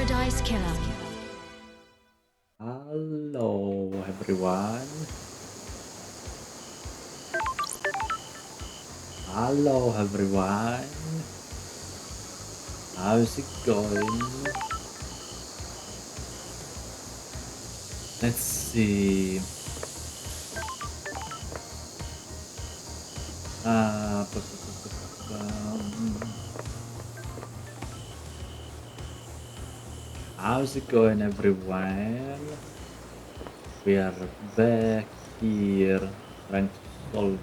Paradise Killer. Hello everyone. Hello everyone. How's it going? Let's see. Uh, bu- bu- bu- bu- um, how's it going everyone? We are back here trying to solve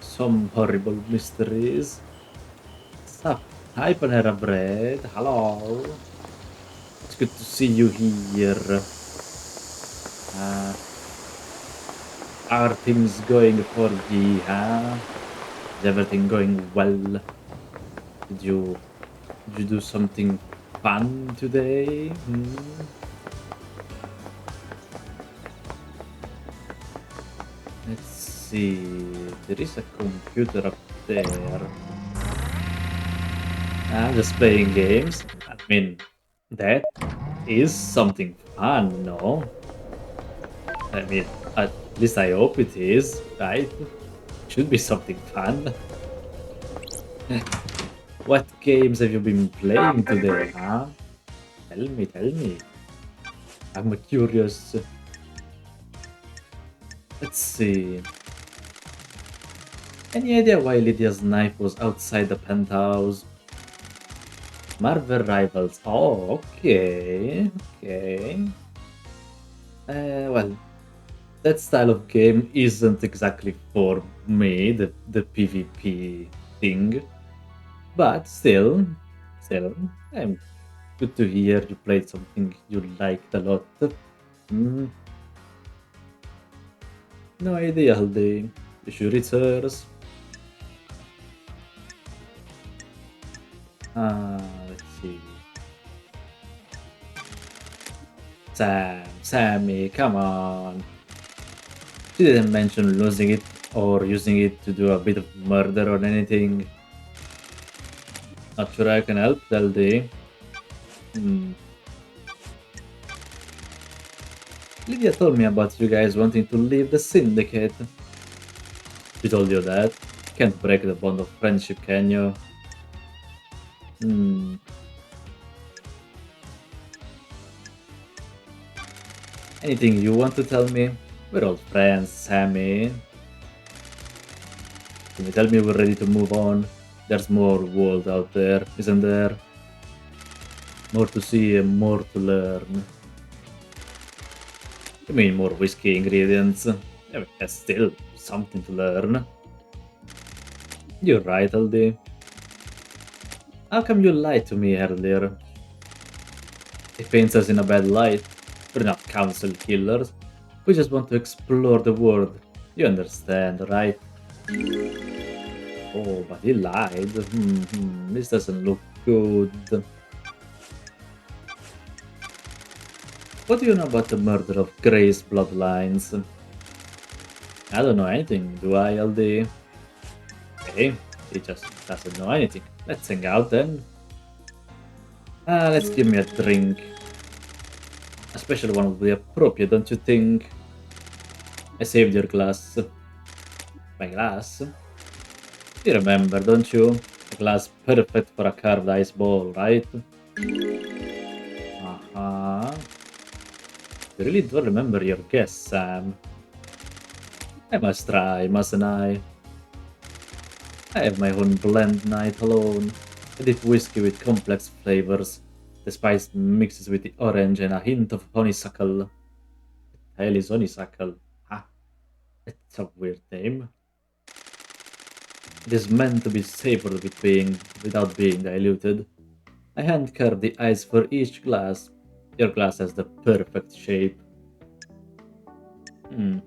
some horrible mysteries. What's up? Hi Panera Bread. Hello. It's good to see you here. Uh, are things going for ye, huh? Is everything going well? Did you do something fun today? Hmm? Let's see. There is a computer up there. I'm just playing games. I mean, that is something fun, no? I mean, at least I hope it is, right? Should be something fun. What games have you been playing today, huh? Tell me, tell me. I'm curious. Let's see. Any idea why Lydia's knife was outside the penthouse? Marvel Rivals. Oh, okay. Okay. Well, that style of game isn't exactly for me, the PvP thing. But still, I'm good to hear you played something you liked a lot. Mm, no idea, Halde. You should returns. Let's see. Sammy, come on. She didn't mention losing it or using it to do a bit of murder or anything. Not sure I can help, Daldi. Hmm. Lydia told me about you guys wanting to leave the syndicate. She told you that. Can't break the bond of friendship, can you? Hmm. Anything you want to tell me? We're old friends, Sammy. Can you tell me we're ready to move on? There's more world out there, isn't there? More to see and more to learn. I mean, more whiskey ingredients. I mean, that's still something to learn. You're right, Aldi. How come you lied to me earlier? It paints us in a bad light. We're not council killers. We just want to explore the world. You understand, right? Oh, but he lied. This doesn't look good. What do you know about the murder of Gray's bloodlines? I don't know anything, do I, Aldi? Okay, he just doesn't know anything. Let's hang out then. Let's give me a drink. A special one would be appropriate, don't you think? I saved your glass. My glass? You remember, don't you? A glass perfect for a carved ice ball, right? Uh-huh. You really do remember your guess, Sam. I must try, mustn't I? I have my own blend night alone. I dip whiskey with complex flavors. The spice mixes with the orange and a hint of honeysuckle. Hell is honeysuckle? Ah, it's a weird name. It is meant to be savored without being diluted. I hand carved the ice for each glass. Your glass has the perfect shape. Hmm.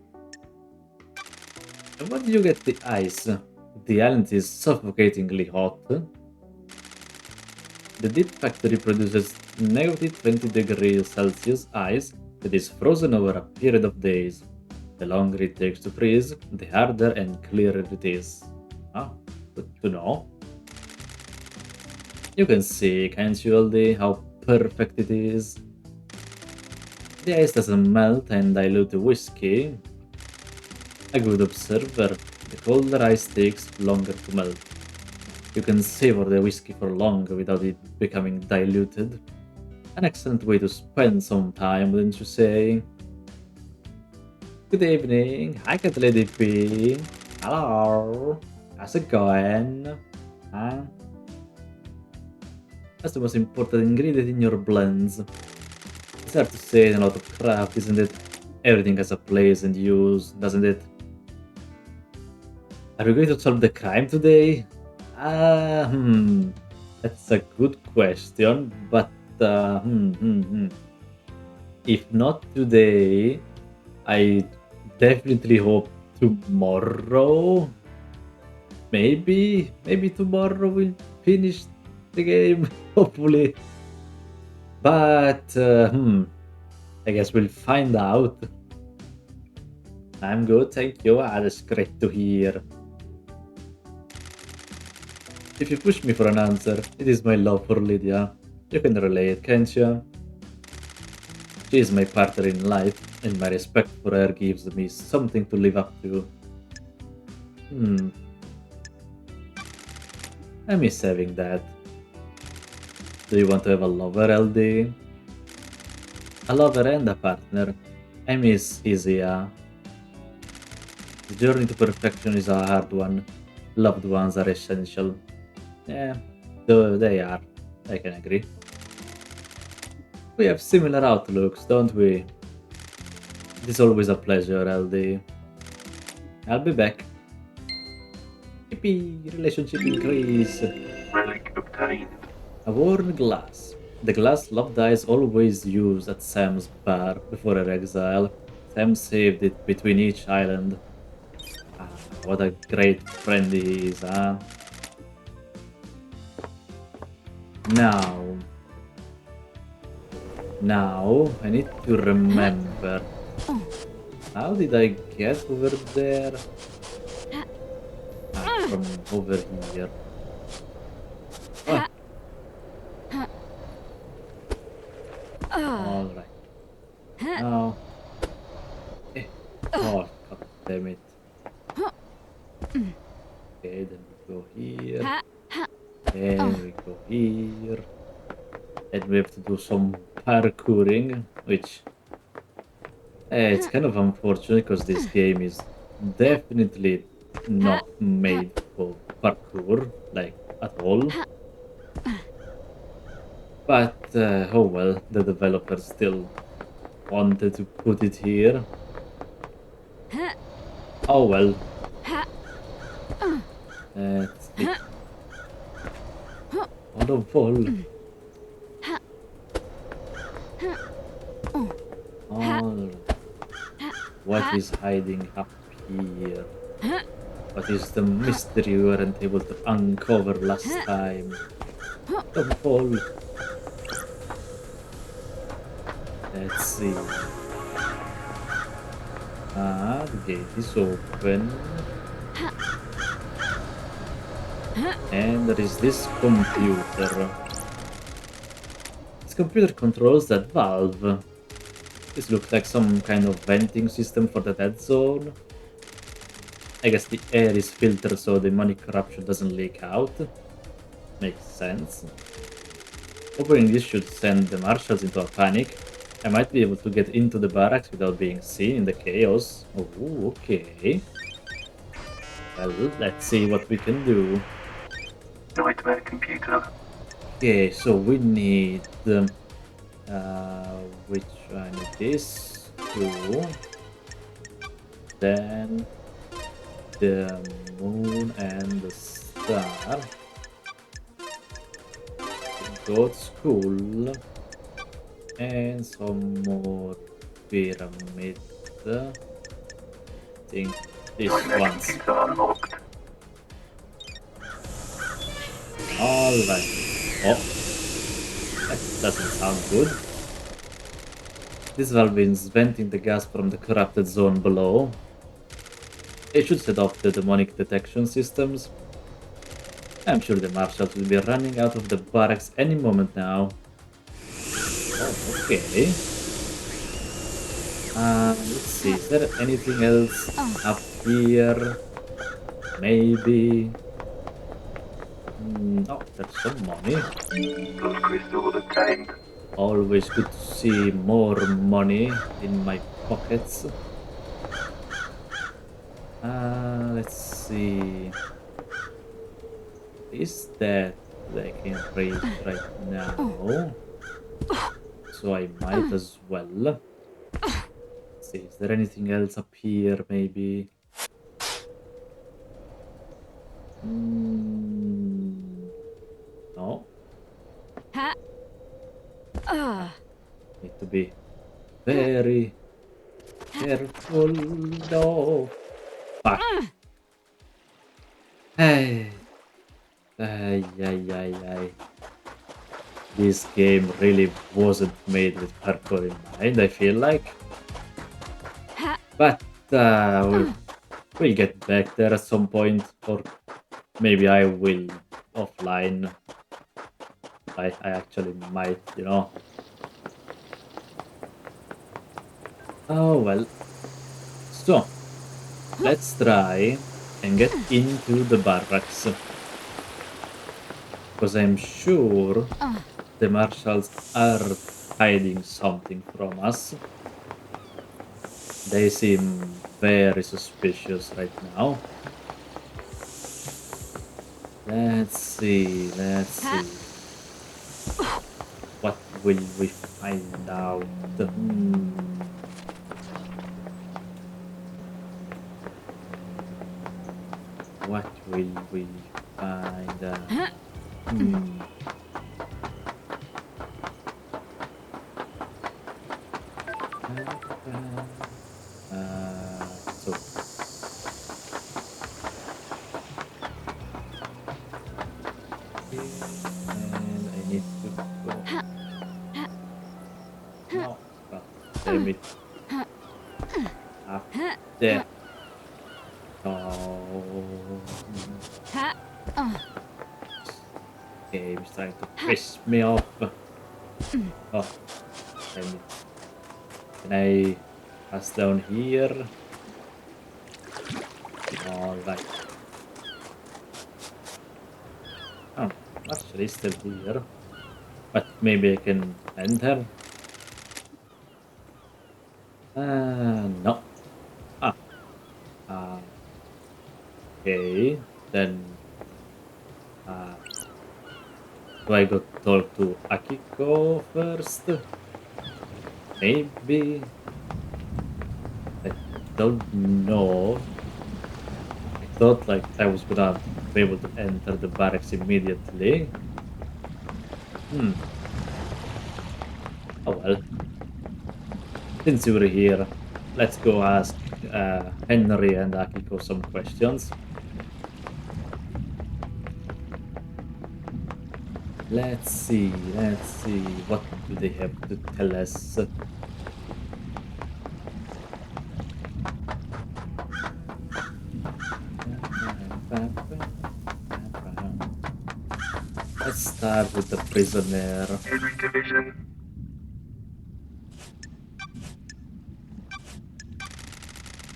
And what do you get the ice? The island is suffocatingly hot. The dip factory produces negative 20 degrees Celsius ice that is frozen over a period of days. The longer it takes to freeze, the harder and clearer it is. Ah, good to know. You can see, can't you, Aldi, how perfect it is. The ice doesn't melt and dilute the whiskey. A good observer, the colder ice takes longer to melt. You can savor the whiskey for longer without it becoming diluted. An excellent way to spend some time, wouldn't you say? Good evening. Hi, Cat Lady P. Hello. How's it going? Huh? That's the most important ingredient in your blends. It's hard to say in a lot of craft, isn't it? Everything has a place and use, doesn't it? Are we going to solve the crime today? That's a good question, but if not today, I definitely hope tomorrow. Maybe tomorrow we'll finish the game, hopefully. But I guess we'll find out. I'm good, thank you. That's great to hear. If you push me for an answer, it is my love for Lydia. You can relate, can't you? She is my partner in life, and my respect for her gives me something to live up to. I miss having that. Do you want to have a lover, LD? A lover and a partner. I miss Izia. The journey to perfection is a hard one. Loved ones are essential. Yeah, though they are. I can agree. We have similar outlooks, don't we? It is always a pleasure, LD. I'll be back. Yippee! Relationship increase. Relic obtained. A worn glass. The glass Lovedyes always used at Sam's bar before her exile. Sam saved it between each island. Ah, what a great friend he is, huh? Now, I need to remember. How did I get over there? Ah, from over here. Oh. Alright. Now. Oh, god damn it. Okay, then we go here. And we go here. And we have to do some parkouring, which it's kind of unfortunate because this game is definitely not made for parkour, like at all. But oh well, the developers still wanted to put it here. Oh well. Let's see. On the wall. Alright. What is hiding up here? What is the mystery we weren't able to uncover last time? Don't fall. Let's see. Ah, the gate is open. And there is this computer. This computer controls that valve. This looks like some kind of venting system for the dead zone. I guess the air is filtered so the money corruption doesn't leak out. Makes sense. Opening this should send the marshals into a panic. I might be able to get into the barracks without being seen in the chaos. Oh, okay. Well, let's see what we can do. Nightmare computer. Okay, so we need which one it is? Two. Then the moon and the star. Go to school. And some more pyramid. I think this Nightmare one's computer unlocked. alright. Oh, that doesn't sound good. This valve is venting the gas from the corrupted zone below. It should set off the demonic detection systems. I'm sure the marshals will be running out of the barracks any moment now. Okay. Let's see. Is there anything else up here? Maybe. Oh, there's some money. Those crystals obtained. Always good to see more money in my pockets. Let's see. Is that I can read right now? So I might as well. Let's see, is there anything else up here? Maybe. No. Need to be very careful. No. Fuck. Hey. Ay, ay, ay, ay. This game really wasn't made with parkour in mind, I feel like. But we'll get back there at some point, or maybe I will offline. I actually might, you know. Oh well. So, let's try and get into the barracks. Because I'm sure the marshals are hiding something from us. They seem very suspicious right now. Let's see, let's see. What will we find out? What will we find out? So and I need to go. No, God damn it. Up there. Oh. Game's trying to piss me off. Oh, damn it. Can I pass down here? Alright. Oh, Marshall is still here. But maybe I can enter? No. Ah. Okay. Then do I go talk to Akiko first? Maybe. I don't know. I thought like I was gonna be able to enter the barracks immediately. Oh well. Since you're here, let's go ask Henry and Akiko some questions. Let's see, what do they have to tell us? Let's start with the prisoner. Henry Division.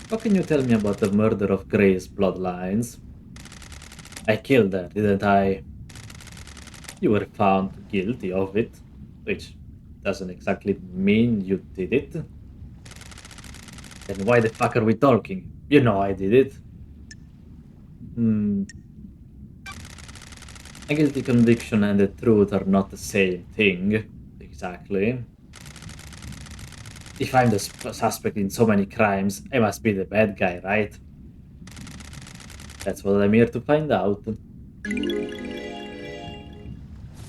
What can you tell me about the murder of Gray's bloodlines? I killed her, didn't I? You were found guilty of it, which doesn't exactly mean you did it. Then why the fuck are we talking? You know I did it. A guilty conviction and the truth are not the same thing. Exactly. If I'm the suspect in so many crimes, I must be the bad guy, right? That's what I'm here to find out.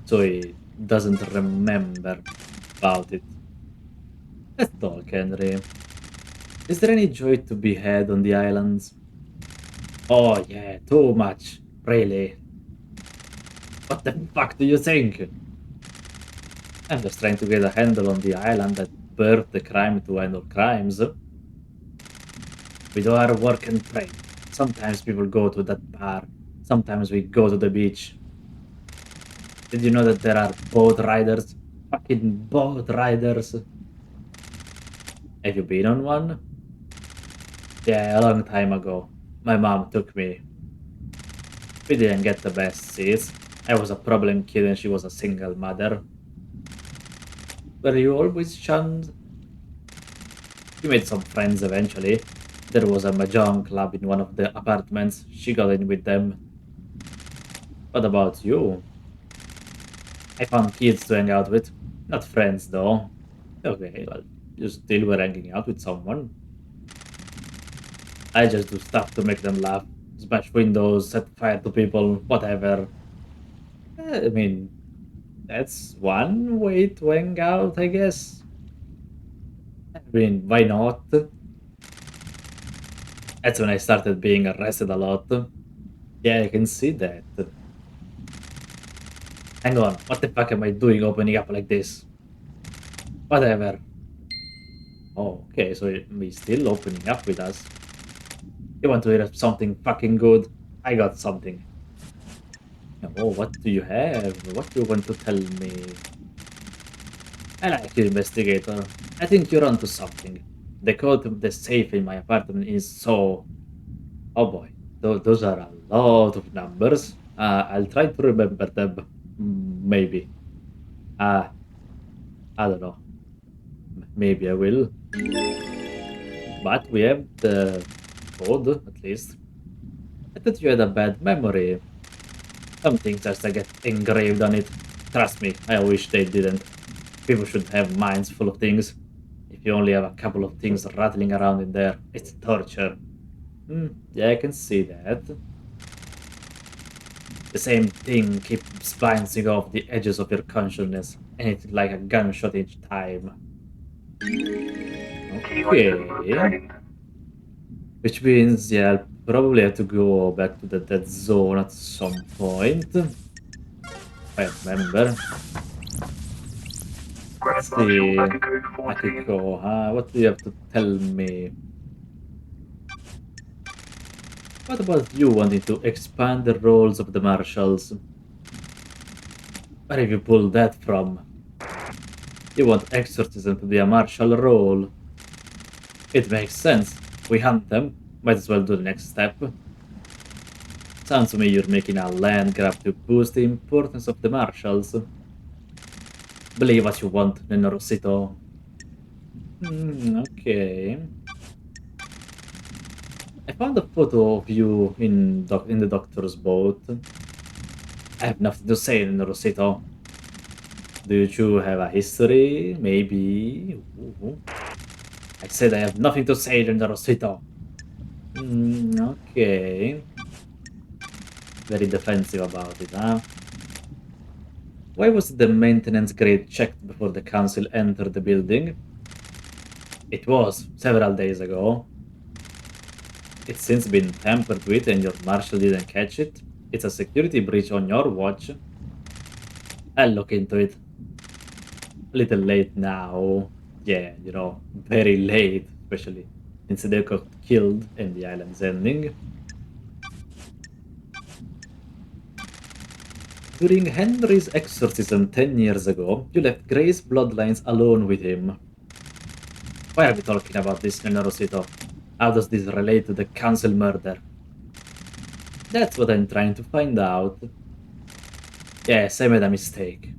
So he doesn't remember about it. Let's talk, Henry. Is there any joy to be had on the islands? Oh yeah, too much. Really. What the fuck do you think? I'm just trying to get a handle on the island that birthed the crime to end all crimes. We do our work and pray. Sometimes people go to that bar. Sometimes we go to the beach. Did you know that there are boat riders? Fucking boat riders. Have you been on one? Yeah, a long time ago. My mom took me. We didn't get the best seats. I was a problem kid and she was a single mother. Were you always shunned? We made some friends eventually. There was a mahjong club in one of the apartments. She got in with them. What about you? I found kids to hang out with. Not friends, though. Okay, well, you still were hanging out with someone. I just do stuff to make them laugh. Smash windows, set fire to people, whatever. I mean, that's one way to hang out, I guess. I mean, why not? That's when I started being arrested a lot. Yeah, I can see that. Hang on, what the fuck am I doing opening up like this? Whatever. Oh, okay, so we still opening up with us. You want to hear something fucking good? I got something. Oh, what do you have? What do you want to tell me? I like you, investigator. I think you're onto something. The code to the safe in my apartment is so... Oh boy, those are a lot of numbers. I'll try to remember them. Maybe. Uh, I don't know. Maybe I will. But we have the code, at least. I thought you had a bad memory. Some things just get engraved on it. Trust me, I wish they didn't. People should have minds full of things. If you only have a couple of things rattling around in there, it's torture. Yeah, I can see that. The same thing keeps bouncing off the edges of your consciousness, and it's like a gunshot each time. Key items Okay. obtained. Which means, yeah, I'll probably have to go back to the dead zone at some point. If I remember. Grand Let's Marshal see. Akiko 14. Akiko, huh? What do you have to tell me? What about you wanting to expand the roles of the marshals? Where have you pulled that from? You want exorcism to be a martial role? It makes sense. We hunt them. Might as well do the next step. Sounds to me you're making a land grab to boost the importance of the marshals. Believe what you want, Nenorosito. Okay. I found a photo of you in the doctor's boat. I have nothing to say, Nenorosito. Do you two have a history? Maybe. Ooh. I said I have nothing to say, Nenorosito. Okay. Very defensive about it, huh? Why was the maintenance grade checked before the council entered the building? It was, several days ago. It's since been tampered with and your marshal didn't catch it. It's a security breach on your watch. I'll look into it. A little late now. Yeah, very late, especially since they got killed and the island's ending. During Henry's exorcism 10 years ago, you left Gray's bloodlines alone with him. Why are we talking about this, Nenorosito? How does this relate to the council murder? That's what I'm trying to find out. Yes, I made a mistake.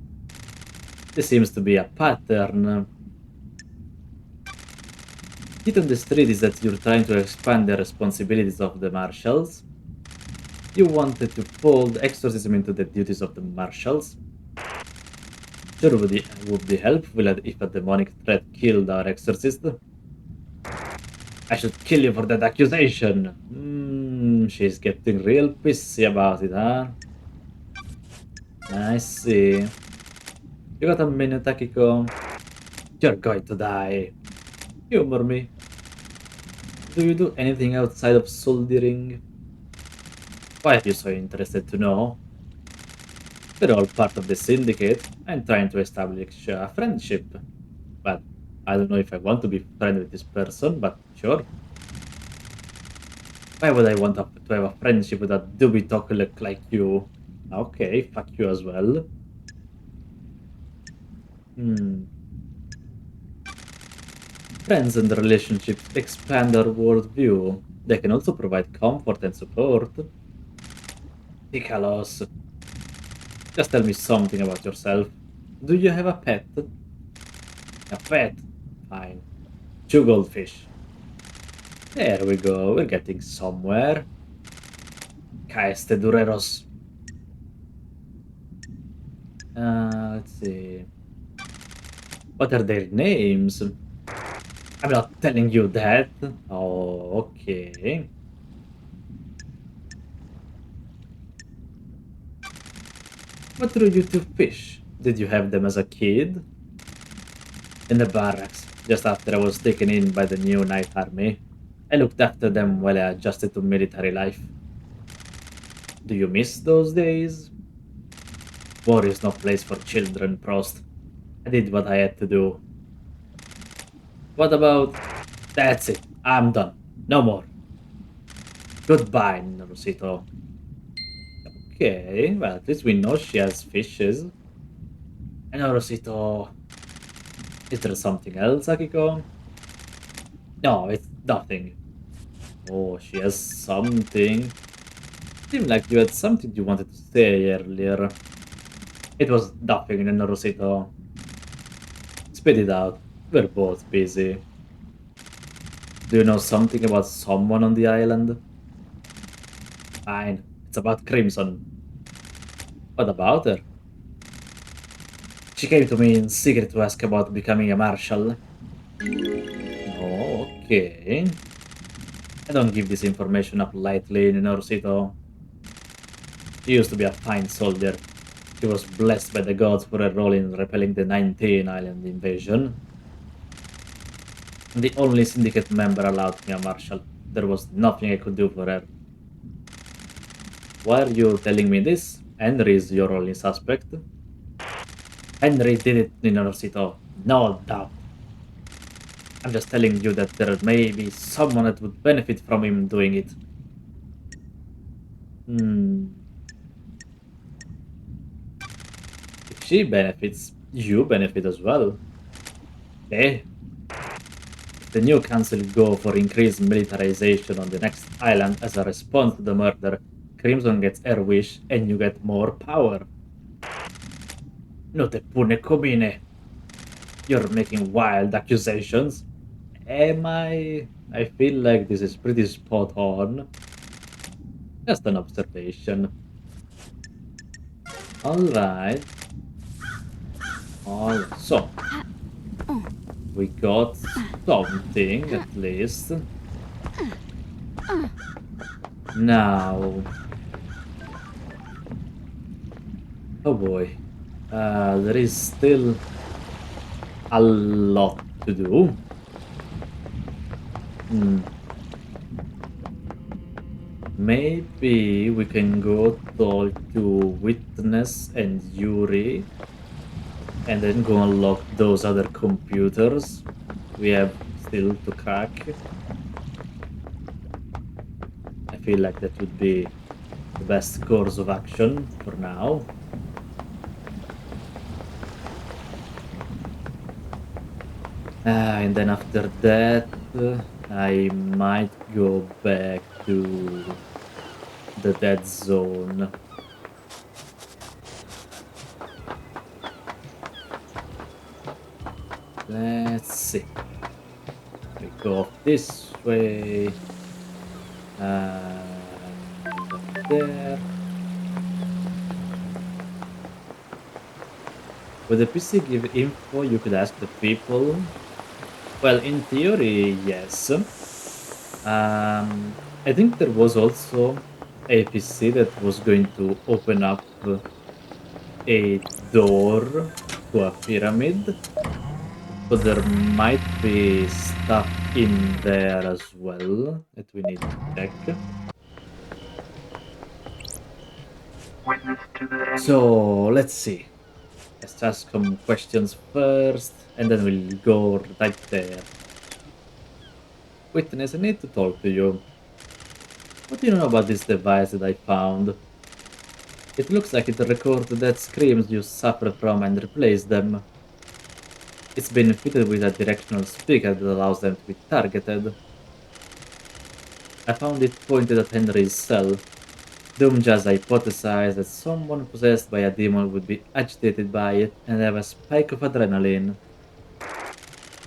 This seems to be a pattern. Hit on the street is that you're trying to expand the responsibilities of the marshals. You wanted to fold exorcism into the duties of the marshals. Sure would be helpful if a demonic threat killed our exorcist. I should kill you for that accusation. She's getting real pissy about it, huh? I see. You got a minute, Akiko? You're going to die. Humor me. Do you do anything outside of soldering? Why are you so interested to know? We're all part of the syndicate. I'm trying to establish a friendship. But I don't know if I want to be friends with this person, but sure. Why would I want to have a friendship with a doobie look like you? Okay, fuck you as well. Hmm. Friends and relationships expand our worldview. They can also provide comfort and support. Tikalos, just tell me something about yourself. Do you have a pet? A pet? Fine. Two goldfish. There we go, we're getting somewhere. Caeste Dureros. Let's see. What are their names? I'm not telling you that. Oh, okay. What drew you to fish? Did you have them as a kid? In the barracks, just after I was taken in by the new Night Army. I looked after them while I adjusted to military life. Do you miss those days? War is no place for children, Prost. I did what I had to do. What about... That's it. I'm done. No more. Goodbye, Rosito. Okay, well, at least we know she has fishes. And Rosito... Is there something else, Akiko? No, it's nothing. Oh, she has something. Seemed like you had something you wanted to say earlier. It was nothing, Rosito. Spit it out. We're both busy. Do you know something about someone on the island? Fine. It's about Crimson. What about her? She came to me in secret to ask about becoming a marshal. Oh, okay. I don't give this information up lightly, Rosito. She used to be a fine soldier. She was blessed by the gods for her role in repelling the 19 island invasion. And the only syndicate member allowed me a marshal. There was nothing I could do for her. Why are you telling me this? Henry is your only suspect. Henry did it, Ninorosito. No doubt. I'm just telling you that there may be someone that would benefit from him doing it. Hmm. If she benefits, you benefit as well. Eh? If the new council go for increased militarization on the next island as a response to the murder, Crimson gets her wish and you get more power. No te pune comine. You're making wild accusations. Am I? I feel like this is pretty spot on. Just an observation. Alright. Alright. So, we got something at least. Now. Oh boy. There is still a lot to do. Hmm. Maybe we can go talk to Witness and Yuri and then go unlock those other computers we have still to crack. I feel like that would be the best course of action for now. And then after that, I might go back to the dead zone. Let's see. We go off this way. And up there. Would the PC give info you could ask the people? Well, in theory, yes. I think there was also a PC that was going to open up a door to a pyramid, but there might be stuff in there as well that we need to check. Witness to the end. So let's see. Let's ask some questions first, and then we'll go right there. Witness, I need to talk to you. What do you know about this device that I found? It looks like it records the death screams you suffered from and replaces them. It's been fitted with a directional speaker that allows them to be targeted. I found it pointed at Henry's cell. Doom just hypothesized that someone possessed by a demon would be agitated by it and have a spike of adrenaline.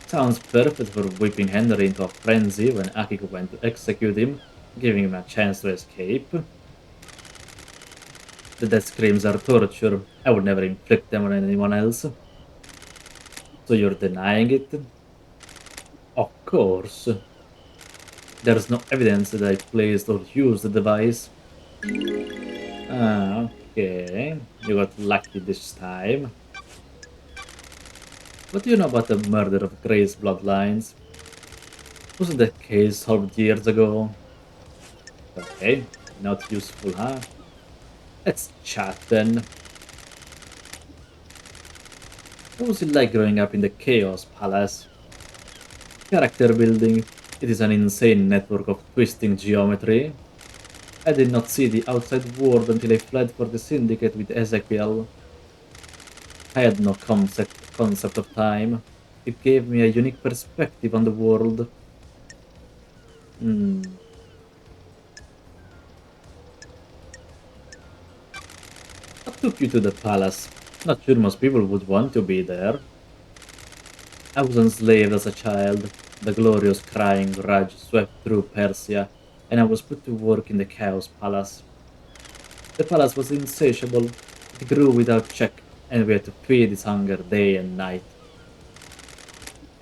Sounds perfect for whipping Henry into a frenzy when Akiko went to execute him, giving him a chance to escape. The death screams are torture. I would never inflict them on anyone else. So you're denying it? Of course. There's no evidence that I placed or used the device. Ah, okay. You got lucky this time. What do you know about the murder of Gray's bloodlines? Wasn't that case solved years ago? Okay, not useful, huh? Let's chat then. What was it like growing up in the Chaos Palace? Character building. It is an insane network of twisting geometry. I did not see the outside world until I fled for the Syndicate with Ezekiel. I had no concept of time. It gave me a unique perspective on the world. Hmm. What took you to the palace? Not sure most people would want to be there. I was enslaved as a child. The glorious crying Raj swept through Persia, and I was put to work in the Chaos Palace. The palace was insatiable. It grew without check, and we had to feed its hunger day and night.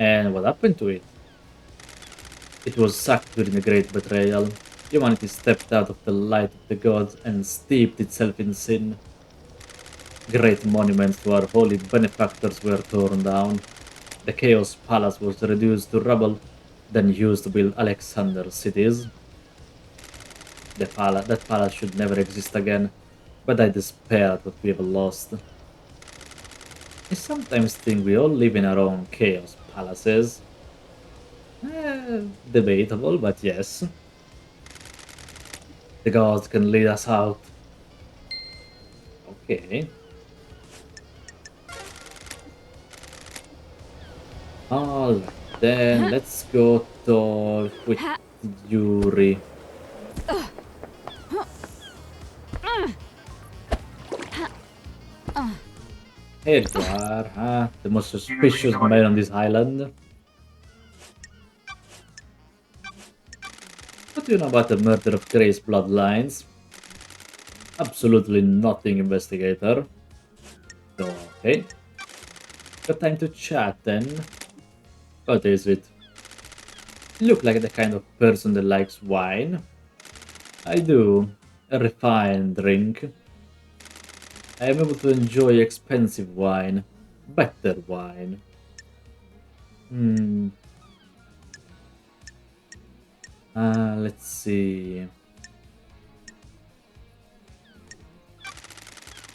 And what happened to it? It was sacked during the Great Betrayal. Humanity stepped out of the light of the gods and steeped itself in sin. Great monuments to our holy benefactors were torn down. The Chaos Palace was reduced to rubble, then used to build Alexander's cities. That palace should never exist again, but I despair at what we have lost. I sometimes think we all live in our own Chaos Palaces. Debatable, but yes. The gods can lead us out. Okay. Alright, then let's go talk with Yuri. Here you are, huh? The most suspicious man on this island. What do you know about the murder of Gray's bloodlines? Absolutely nothing, investigator. Okay. Got time to chat then. What is it? You look like the kind of person that likes wine. I do. A refined drink. I am able to enjoy expensive wine. Better wine. Hmm. Let's see.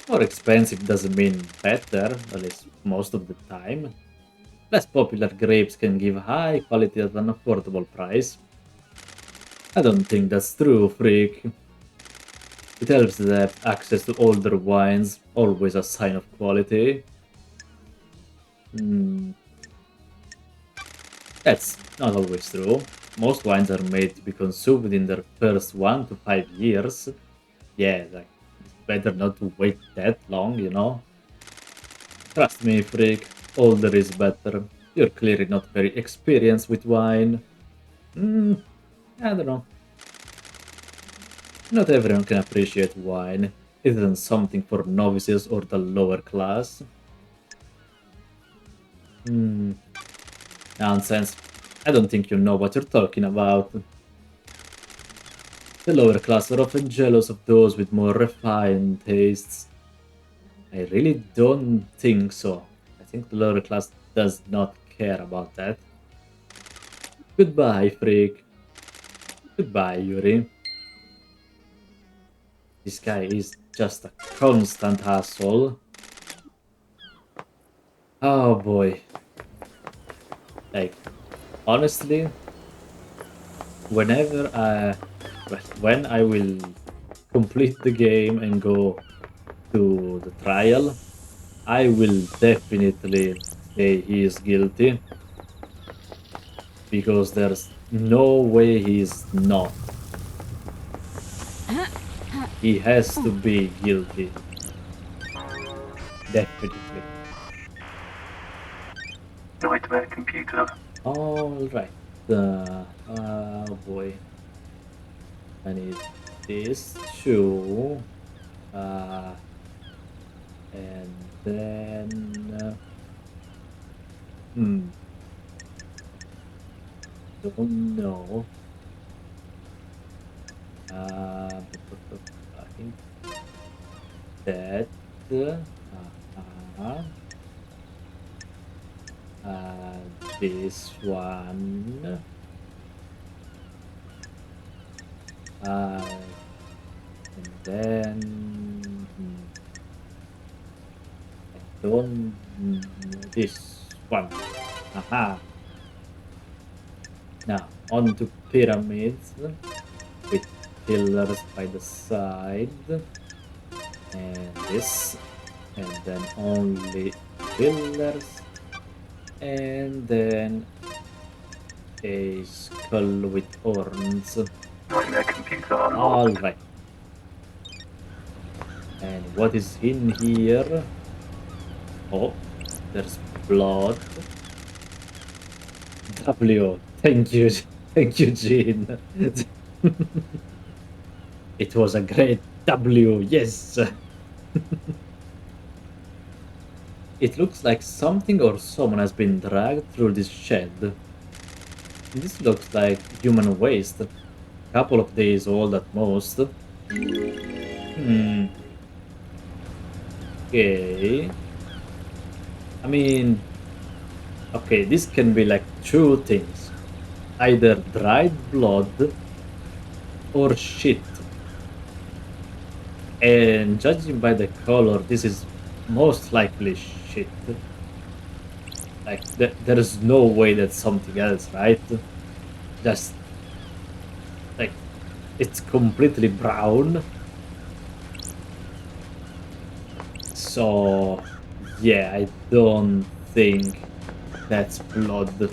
More expensive doesn't mean better, at least most of the time. Less popular grapes can give high quality at an affordable price. I don't think that's true, freak. It helps that I have access to older wines, always a sign of quality. Hmm. That's not always true. Most wines are made to be consumed within their first 1 to 5 years. Yeah, like, it's better not to wait that long, you know? Trust me, freak, older is better. You're clearly not very experienced with wine. Hmm, I don't know. Not everyone can appreciate wine. It isn't something for novices or the lower class. Hmm, nonsense. I don't think you know what you're talking about. The lower class are often jealous of those with more refined tastes. I really don't think so. I think the lower class does not care about that. Goodbye, freak. Goodbye, Yuri. This guy is just a constant asshole. Oh boy. Like, honestly, whenever when I will complete the game and go to the trial, I will definitely say he is guilty. Because there's no way he's not. He has to be guilty. Definitely. Nightmare computer. Alright. Oh boy. I need this too. Uh, and then... don't know. I think that... uh, this one. And then I don't this one. Aha. Now on to pyramids with pillars by the side. And this. And then only pillars. And then a skull with horns. Nightmare computer unlocked. Alright. And what is in here? Oh, there's blood. W. Thank you. Thank you, Gene. It was a great W. Yes. It looks like something or someone has been dragged through this shed. This looks like human waste. A couple of days old at most. Okay. I mean, okay, this can be like two things. Either dried blood or shit. And judging by the color, this is most likely shit. Like, there is no way that's something else, right? Just, like, it's completely brown. So, yeah, I don't think that's blood.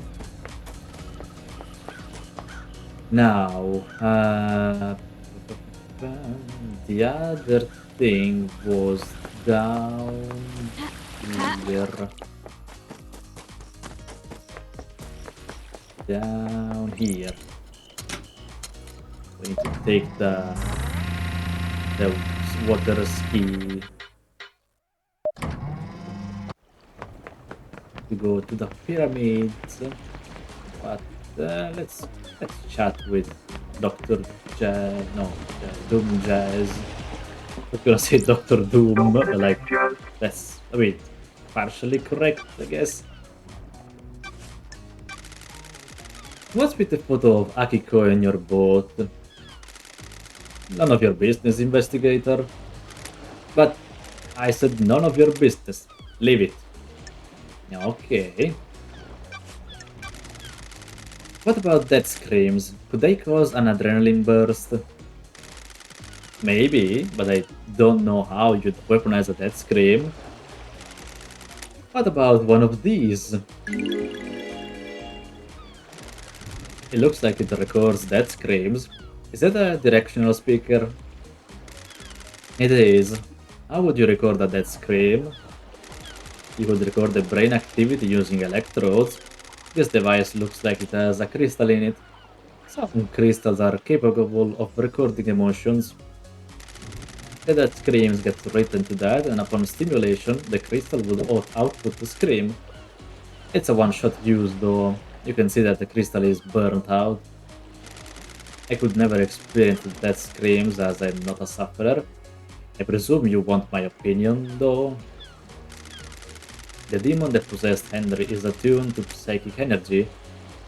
Now, the other thing was down here. Down here. We need to take the water ski to go to the pyramids. But let's chat with Dr. Jazz. No, Doom Jazz. I was gonna say Dr. Doom, but like that's a bit partially correct, I guess. What's with the photo of Akiko in your boat? None of your business, investigator. But I said none of your business. Leave it. Okay. What about death screams? Could they cause an adrenaline burst? Maybe, but I don't know how you'd weaponize a death scream. What about one of these? It looks like it records death screams. Is that a directional speaker? It is. How would you record a death scream? You would record the brain activity using electrodes. This device looks like it has a crystal in it. Some crystals are capable of recording emotions. The death screams get written to that, and upon stimulation, the crystal would output the scream. It's a one-shot use though. You can see that the crystal is burnt out. I could never experience the death screams as I'm not a sufferer. I presume you want my opinion though. The demon that possessed Henry is attuned to psychic energy.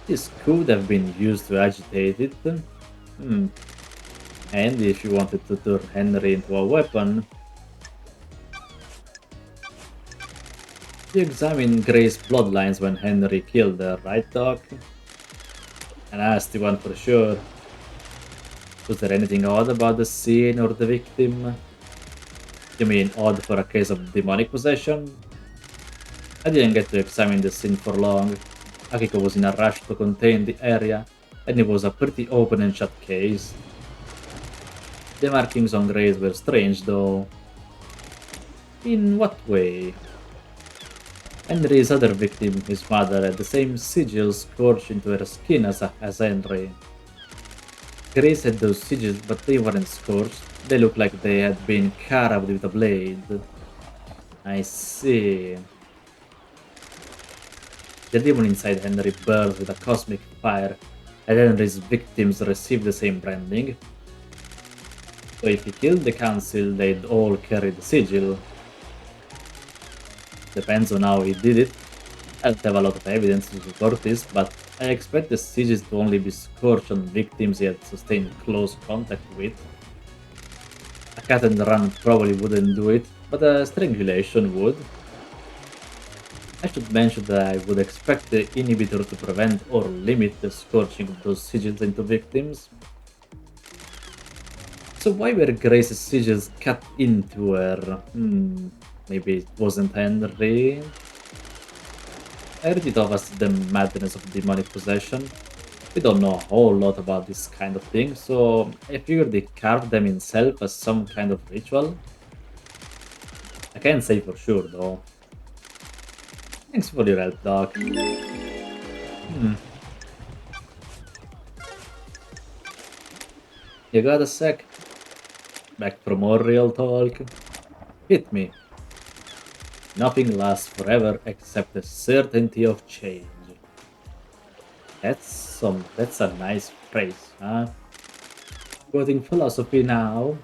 This could have been used to agitate it. And if you wanted to turn Henry into a weapon, you examined Grace's bloodlines when Henry killed her, right, Doc? An nasty one for sure. Was there anything odd about the scene or the victim? You mean odd for a case of demonic possession? I didn't get to examine the scene for long. Akiko was in a rush to contain the area, and it was a pretty open and shut case. The markings on graves were strange, though. In what way? Henry's other victim, his mother, had the same sigil scorched into her skin as Henry. Grace had those sigils, but they weren't scorched. They looked like they had been carved with a blade. I see. The demon inside Henry burned with a cosmic fire, and Henry's victims received the same branding. So if he killed the council, they'd all carry the sigil. Depends on how he did it. I don't have a lot of evidence to support this, but I expect the sigils to only be scorched on victims he had sustained close contact with. A cut and run probably wouldn't do it, but a strangulation would. I should mention that I would expect the inhibitor to prevent or limit the scorching of those sigils into victims. So why were Grace's sigils cut into her? Maybe it wasn't Henry? I read it off as the madness of demonic possession. We don't know a whole lot about this kind of thing, so I figured he carved them himself as some kind of ritual. I can't say for sure though. Thanks for your help, Doc. You got a sec? Back from more real talk? Hit me. Nothing lasts forever except the certainty of change. That's a nice phrase, huh? Quoting philosophy now.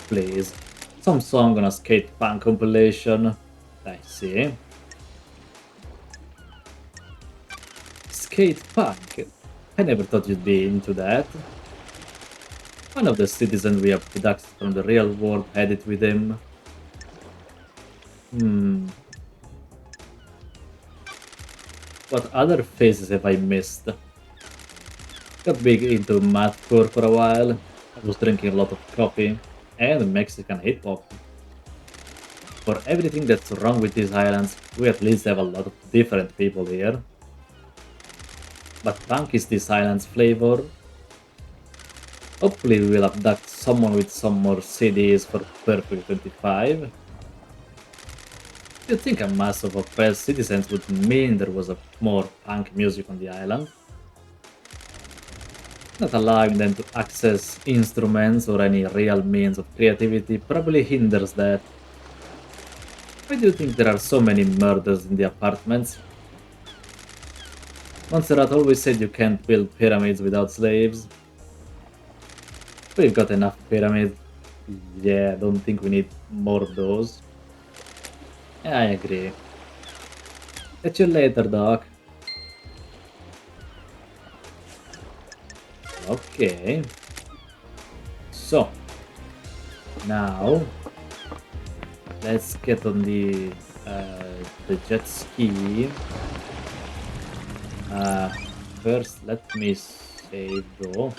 Please. Some song on a skate punk compilation. I see. Skate punk? I never thought you'd be into that. One of the citizens we abducted from the real world had it with him. What other phases have I missed? Got big into mathcore for a while. I was drinking a lot of coffee and Mexican hip hop. For everything that's wrong with these islands, we at least have a lot of different people here. But punk is this island's flavor. Hopefully we will abduct someone with some more CDs for Perfect 25. You'd think a mass of oppressed citizens would mean there was more punk music on the island. Not allowing them to access instruments or any real means of creativity probably hinders that. Why do you think there are so many murders in the apartments? Montserrat always said you can't build pyramids without slaves. We've got enough pyramids. Yeah, I don't think we need more of those. Yeah, I agree. Catch you later, Doc. Okay. So, now let's get on the jet ski. First, let me save though,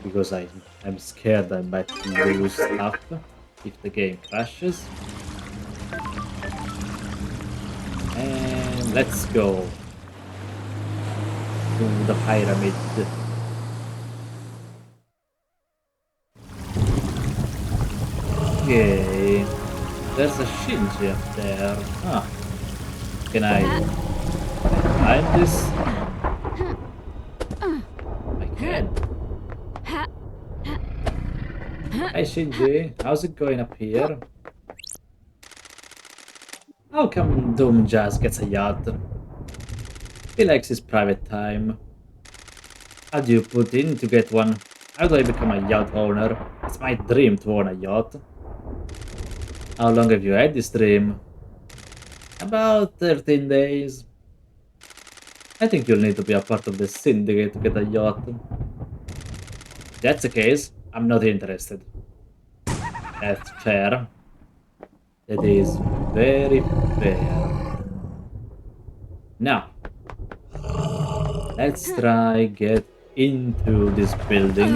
because I'm scared I might lose stuff if the game crashes. And let's go to the pyramid. Okay, there's a Shinji up there. Huh. Can I climb this? I can. Hey Shinji, how's it going up here? How come Doom Jazz gets a yacht? He likes his private time. How do you put in to get one? How do I become a yacht owner? It's my dream to own a yacht. How long have you had this dream? About 13 days. I think you'll need to be a part of the syndicate to get a yacht. If that's the case, I'm not interested. That's fair. It is very fair. Now, let's try get into this building,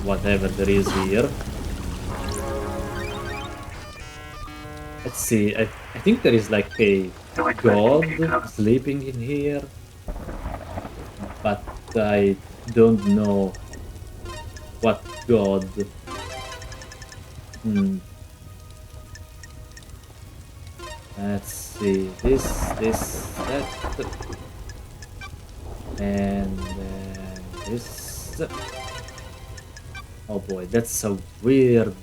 whatever there is here. Let's see, I I think there is like a Nightmare god computer. sleeping in here, but I don't know what god. Hmm. Let's see. That, and then this. Oh boy, that's a weird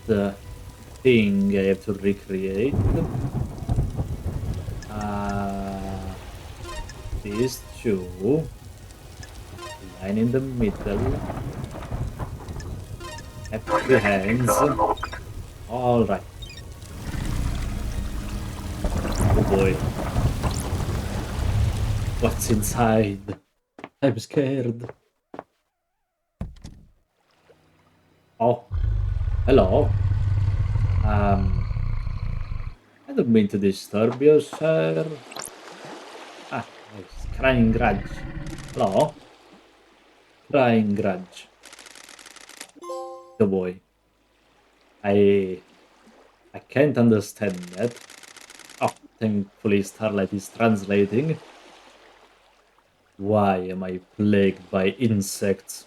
thing I have to recreate. Uh, these two. Line in the middle. Have three Nightmare computer hands. unlocked. Alright. Oh boy. What's inside? I'm scared. Oh, hello. I don't mean to disturb you, sir. Ah, nice. Crying grudge. Hello? Crying grudge. The boy. I I can't understand that. Oh, thankfully Starlight is translating. Why am I plagued by insects?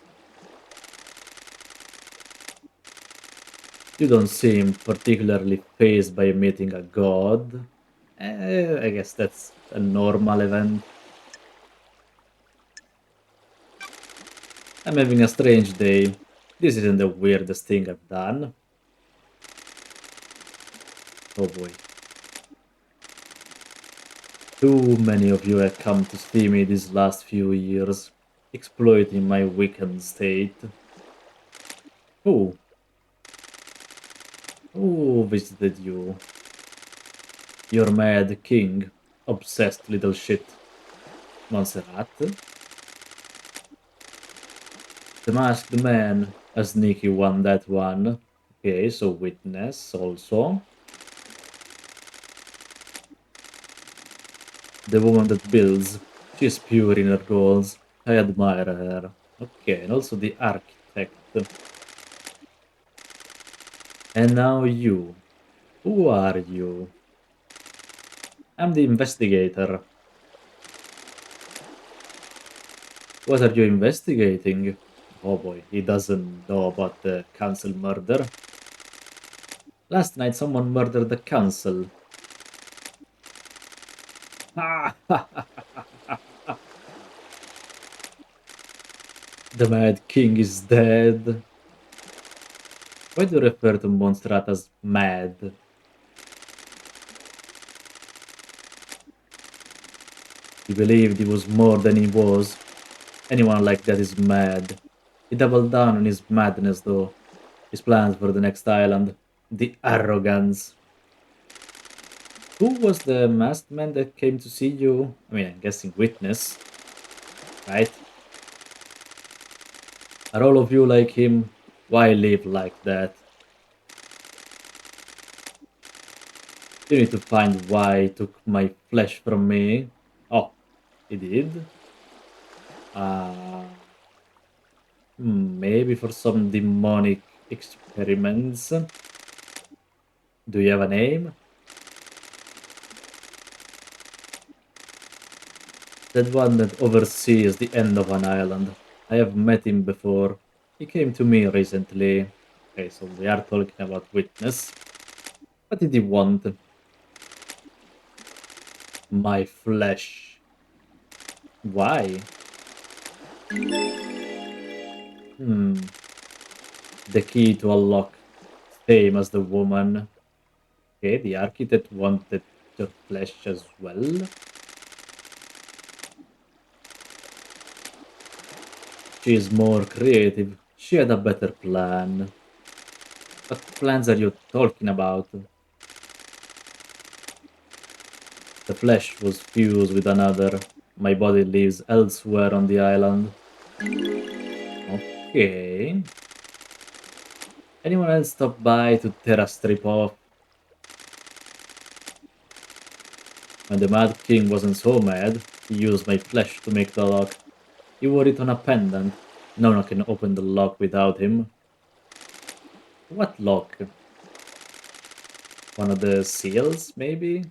You don't seem particularly fazed by meeting a god. I guess that's a normal event. I'm having a strange day. This isn't the weirdest thing I've done. Oh boy. Too many of you have come to see me these last few years, exploiting my weakened state. Who? Who visited you? Your mad king, obsessed little shit. Montserrat? The masked man, a sneaky one, that one. Okay, so witness also. The woman that builds. She's pure in her goals. I admire her. Okay, and also the architect. And now you. Who are you? I'm the investigator. What are you investigating? Oh boy, he doesn't know about the council murder. Last night someone murdered the council. The Mad King is dead. Why do you refer to Montserrat as mad? He believed he was more than he was. Anyone like that is mad. He doubled down on his madness, though. His plans for the next island. The arrogance. Who was the masked man that came to see you? I mean, I'm guessing witness, right? Are all of you like him? Why live like that? You need to find why he took my flesh from me. Oh, he did? Uh, maybe for some demonic experiments. Do you have a name? That one that oversees the end of an island. I have met him before. He came to me recently. Okay, so we are talking about witness. What did he want? My flesh. Why? Hmm. The key to unlock. Same as the woman. Okay, the architect wanted her flesh as well. She is more creative. She had a better plan. What plans are you talking about? The flesh was fused with another. My body lives elsewhere on the island. Okay. Anyone else stop by to tear a strip off? When the Mad King wasn't so mad, he used my flesh to make the lock. He wore it on a pendant. No one can open the lock without him. What lock? One of the seals, maybe?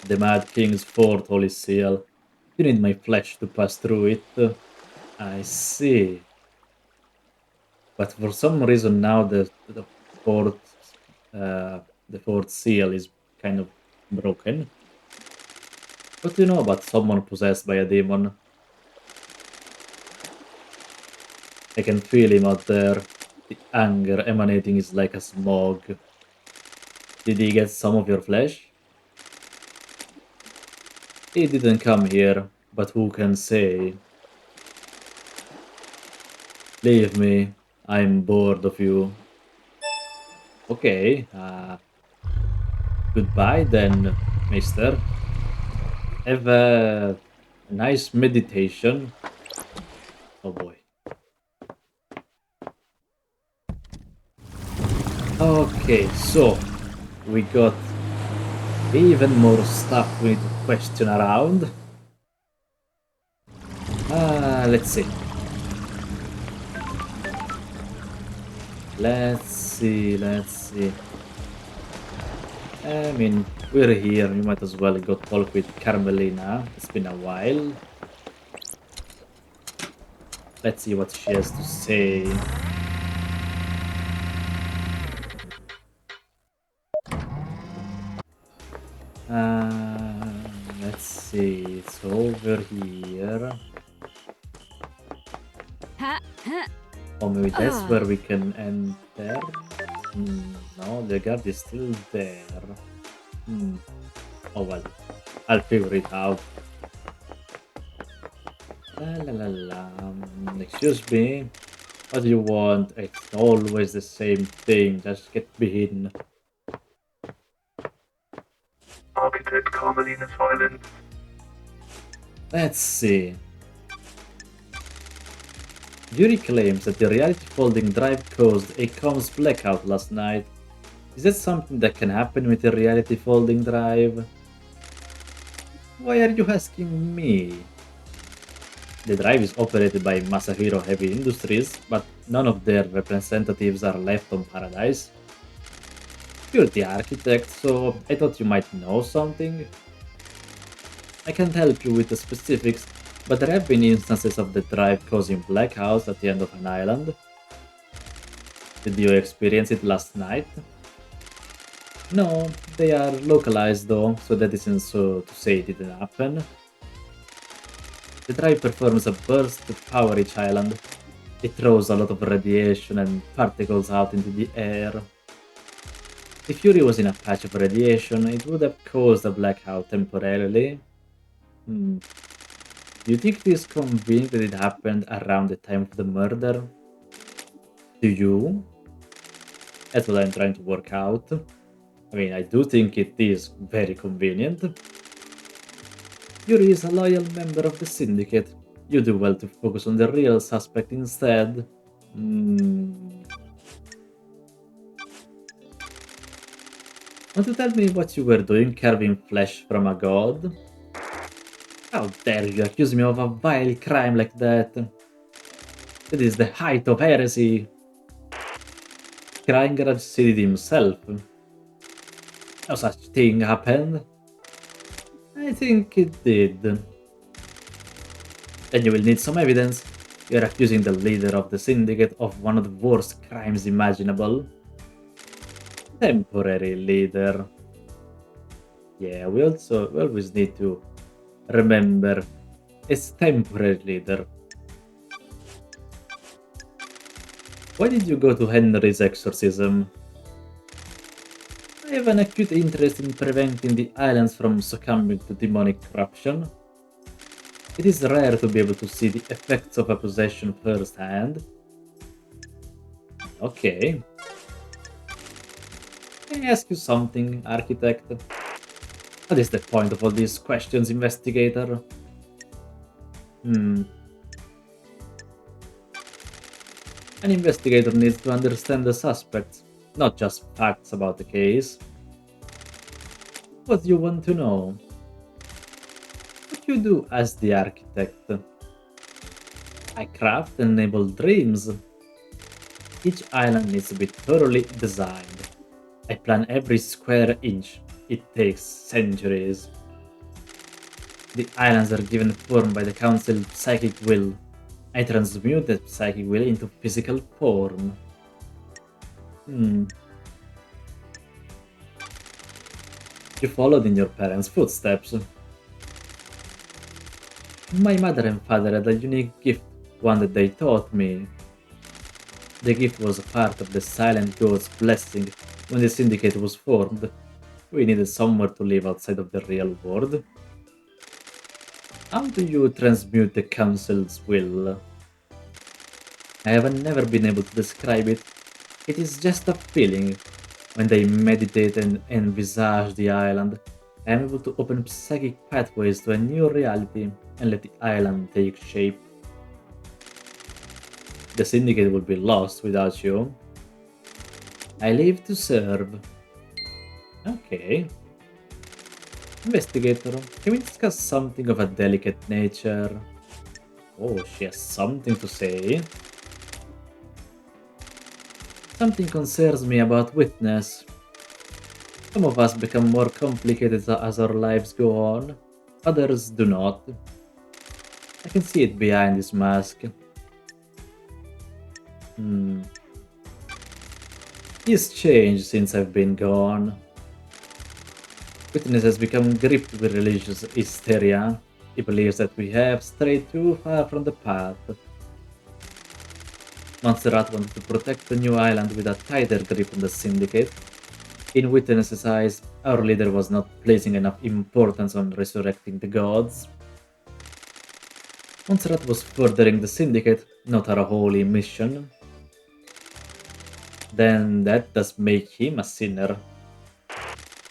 The Mad King's fourth holy seal. You need my flesh to pass through it. I see. But for some reason now fourth the fourth seal is kind of broken. What do you know about someone possessed by a demon? I can feel him out there. The anger emanating is like a smog. Did he get some of your flesh? He didn't come here, but who can say? Leave me. I'm bored of you. Okay, goodbye then, mister. Have a nice meditation. Oh boy. Okay, so we got even more stuff we need to question around. Let's see. Let's see. I mean, we're here. We might as well go talk with Carmelina. It's been a while. Let's see what she has to say. Let's see. It's over here. Oh, maybe that's where we can enter. No, the guard is still there. Oh well, I'll figure it out. La la la. Excuse me. What do you want? It's always the same thing. Just get me in. Architect Carmelina Silence. Let's see. Yuri claims that the reality folding drive caused a comms blackout last night. Is that something that can happen with a reality folding drive? Why are you asking me? The drive is operated by Masahiro Heavy Industries, but none of their representatives are left on Paradise. You're the architect, so I thought you might know something. I can't help you with the specifics, but there have been instances of the drive causing blackouts at the end of an island. Did you experience it last night? No, they are localized though, so that isn't so to say it didn't happen. The drive performs a burst to power each island. It throws a lot of radiation and particles out into the air. If Yuri was in a patch of radiation, it would have caused a blackout temporarily. Do you think it is convenient that it happened around the time of the murder? Do you? That's what I'm trying to work out. I mean, I do think it is very convenient. Yuri is a loyal member of the Syndicate. You do well to focus on the real suspect instead. Want to tell me what you were doing carving flesh from a god? How dare you accuse me of a vile crime like that? That is the height of heresy. Kringer had said it himself. No such thing happened. I think it did. Then you will need some evidence. You're accusing the leader of the Syndicate of one of the worst crimes imaginable. Temporary leader. Yeah, we always need to remember it's temporary leader. Why did you go to Henry's exorcism? I have an acute interest in preventing the islands from succumbing to demonic corruption. It is rare to be able to see the effects of a possession firsthand. Okay. Can I ask you something, Architect? What is the point of all these questions, Investigator? An investigator needs to understand the suspects, not just facts about the case. What do you want to know? What you do as the architect? I craft and enable dreams. Each island needs to be thoroughly designed. I plan every square inch. It takes centuries. The islands are given form by the council psychic will. I transmute that psychic will into physical form. You followed in your parents' footsteps. My mother and father had a unique gift, one that they taught me. The gift was a part of the Silent God's blessing when the syndicate was formed. We needed somewhere to live outside of the real world. How do you transmute the council's will? I have never been able to describe it. It is just a feeling. When they meditate and envisage the island, I am able to open psychic pathways to a new reality and let the island take shape. The syndicate will be lost without you. I live to serve. Okay. Investigator, can we discuss something of a delicate nature? Oh, she has something to say. Something concerns me about Witness. Some of us become more complicated as our lives go on, others do not. I can see it behind this mask. He's changed since I've been gone. Witness has become gripped with religious hysteria. He believes that we have strayed too far from the path. Montserrat wanted to protect the new island with a tighter grip on the syndicate. In Witness's eyes, our leader was not placing enough importance on resurrecting the gods. Montserrat was furthering the syndicate, not our holy mission. Then that does make him a sinner.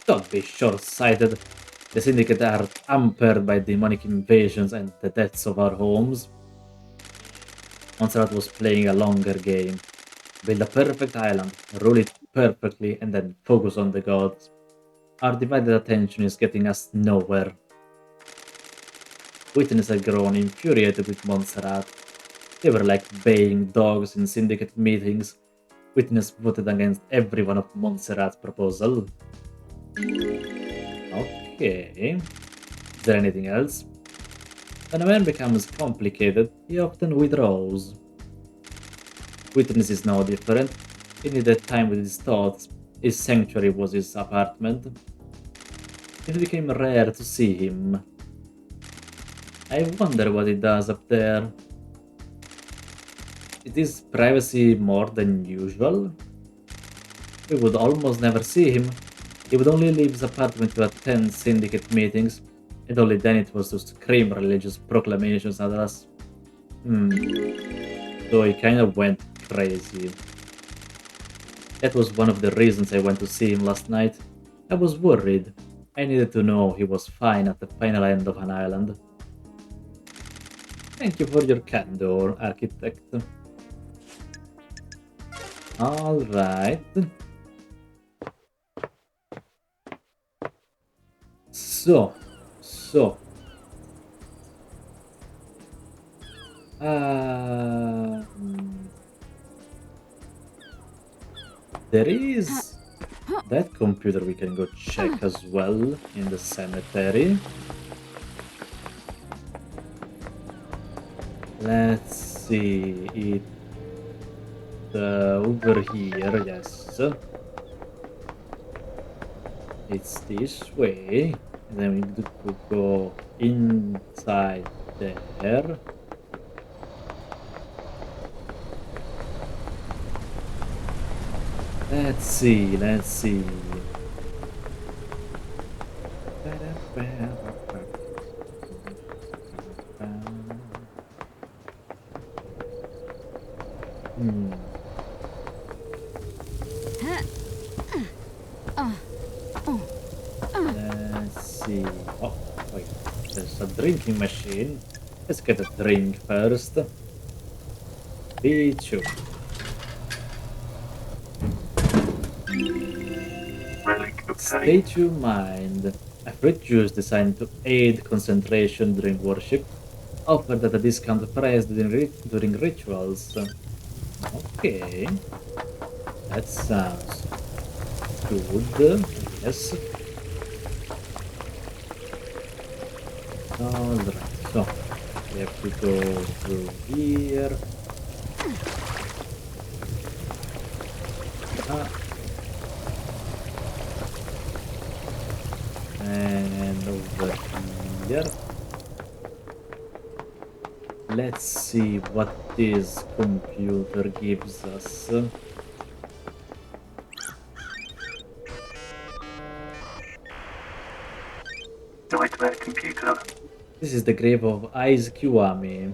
Don't be short-sighted. The syndicate are hampered by demonic invasions and the deaths of our homes. Montserrat was playing a longer game. Build a perfect island, rule it perfectly, and then focus on the gods. Our divided attention is getting us nowhere. Witness had grown infuriated with Montserrat. They were like baying dogs in syndicate meetings. Witness voted against every one of Montserrat's proposals. Okay. Is there anything else? When a man becomes complicated, he often withdraws. Witness is now different. He needed time with his thoughts. His sanctuary was his apartment. It became rare to see him. I wonder what he does up there. It is privacy more than usual. We would almost never see him. He would only leave his apartment to attend syndicate meetings, and only then it was to scream religious proclamations at us. So he kind of went crazy. That was one of the reasons I went to see him last night. I was worried. I needed to know he was fine at the final end of an island. Thank you for your candor, architect. Alright. So. There is that computer we can go check as well in the cemetery. Let's see it over here, yes. It's this way. And then we need to go inside there. Let's see. Let's see. Oh, wait. There's a drinking machine. Let's get a drink first. B2. State your mind. A fruit juice designed to aid concentration during worship, offered at a discount price during rituals. Okay. That sounds good. Yes. Alright, so we have to go through here. And over here. Let's see what this computer gives us. Nightmare computer. This is the grave of Aiz Kiwami.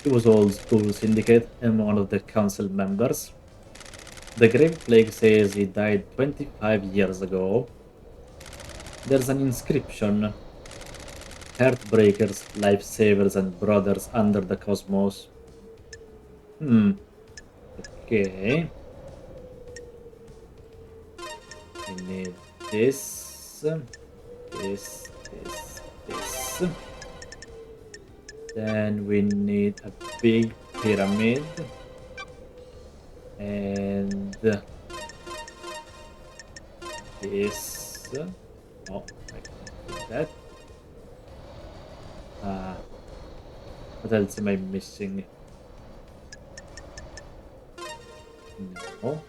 He was old school syndicate and one of the council members. The grave plague says he died 25 years ago. There's an inscription. Heartbreakers, lifesavers and brothers under the cosmos. Okay. We need this. This. Then we need a big pyramid. And this. Oh, I can't do that. What else am I missing? No.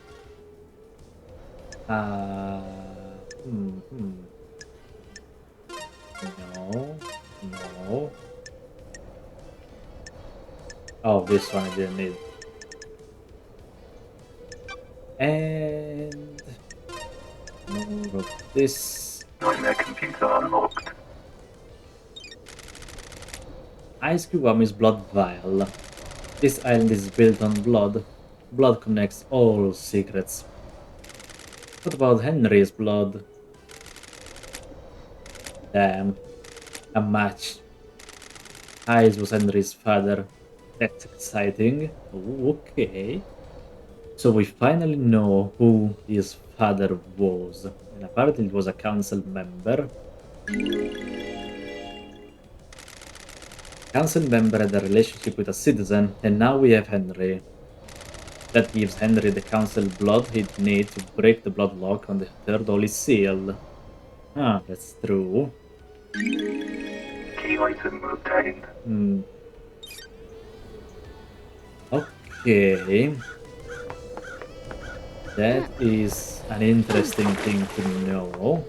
No. Oh, this one I didn't need. And more of this. Nightmare computer unlocked. Ice Cube is blood vial. This island is built on blood. Blood connects all secrets. What about Henry's blood? Damn. A match. Hayes was Henry's father. That's exciting. Okay. So we finally know who his father was. And apparently he was a council member. Council member had a relationship with a citizen, and now we have Henry. That gives Henry the council blood he'd need to break the blood lock on the third holy seal. Ah, that's true. Key item obtained. Okay. That is an interesting thing to know.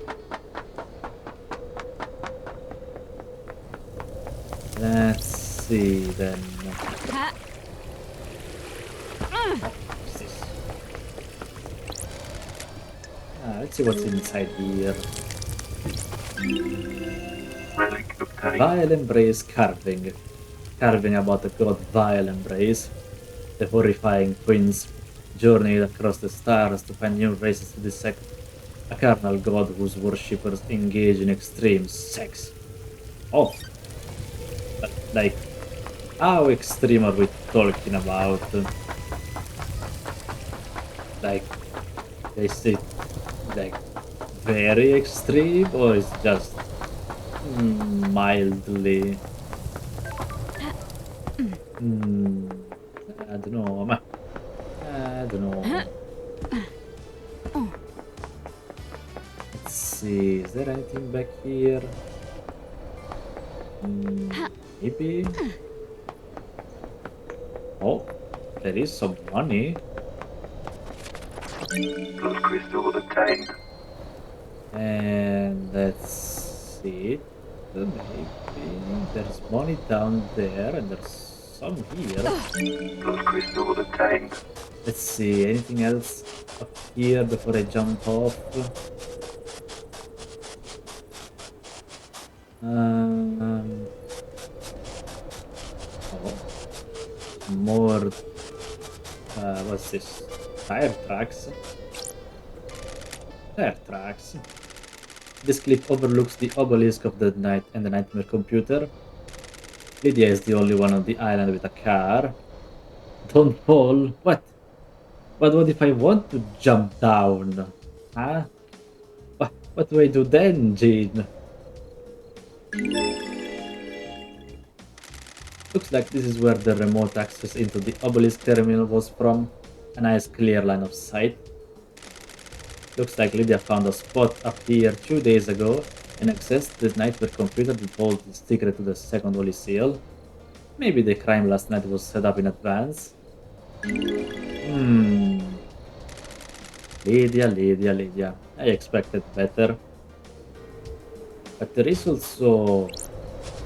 Let's see then. What's this? Let's see what's inside here. Relic obtained. Vile Embrace carving. Carving about the god Vile Embrace. The horrifying twins journeyed across the stars to find new races to dissect. A carnal god whose worshippers engage in extreme sex. Oh. But, like, how extreme are we talking about? Like, they say, like, very extreme, or is just mildly? I don't know, man. I don't know. Let's see, is there anything back here? Maybe? Oh, there is some money. Blood crystal obtained. And let's see. Maybe there's money down there and there's some here. Blood crystal obtained. Let's see, anything else up here before I jump off? More, what's this? Tire tracks. Tire tracks. This clip overlooks the obelisk of the night and the nightmare computer. Lydia is the only one on the island with a car. Don't fall. What? But what if I want to jump down? Huh? What do I do then, Jean? Looks like this is where the remote access into the obelisk terminal was from. A nice clear line of sight. Looks like Lydia found a spot up here 2 days ago and access the nightmare computer that holds the secret to the second holy seal. Maybe the crime last night was set up in advance. Lydia. I expected better. But there is also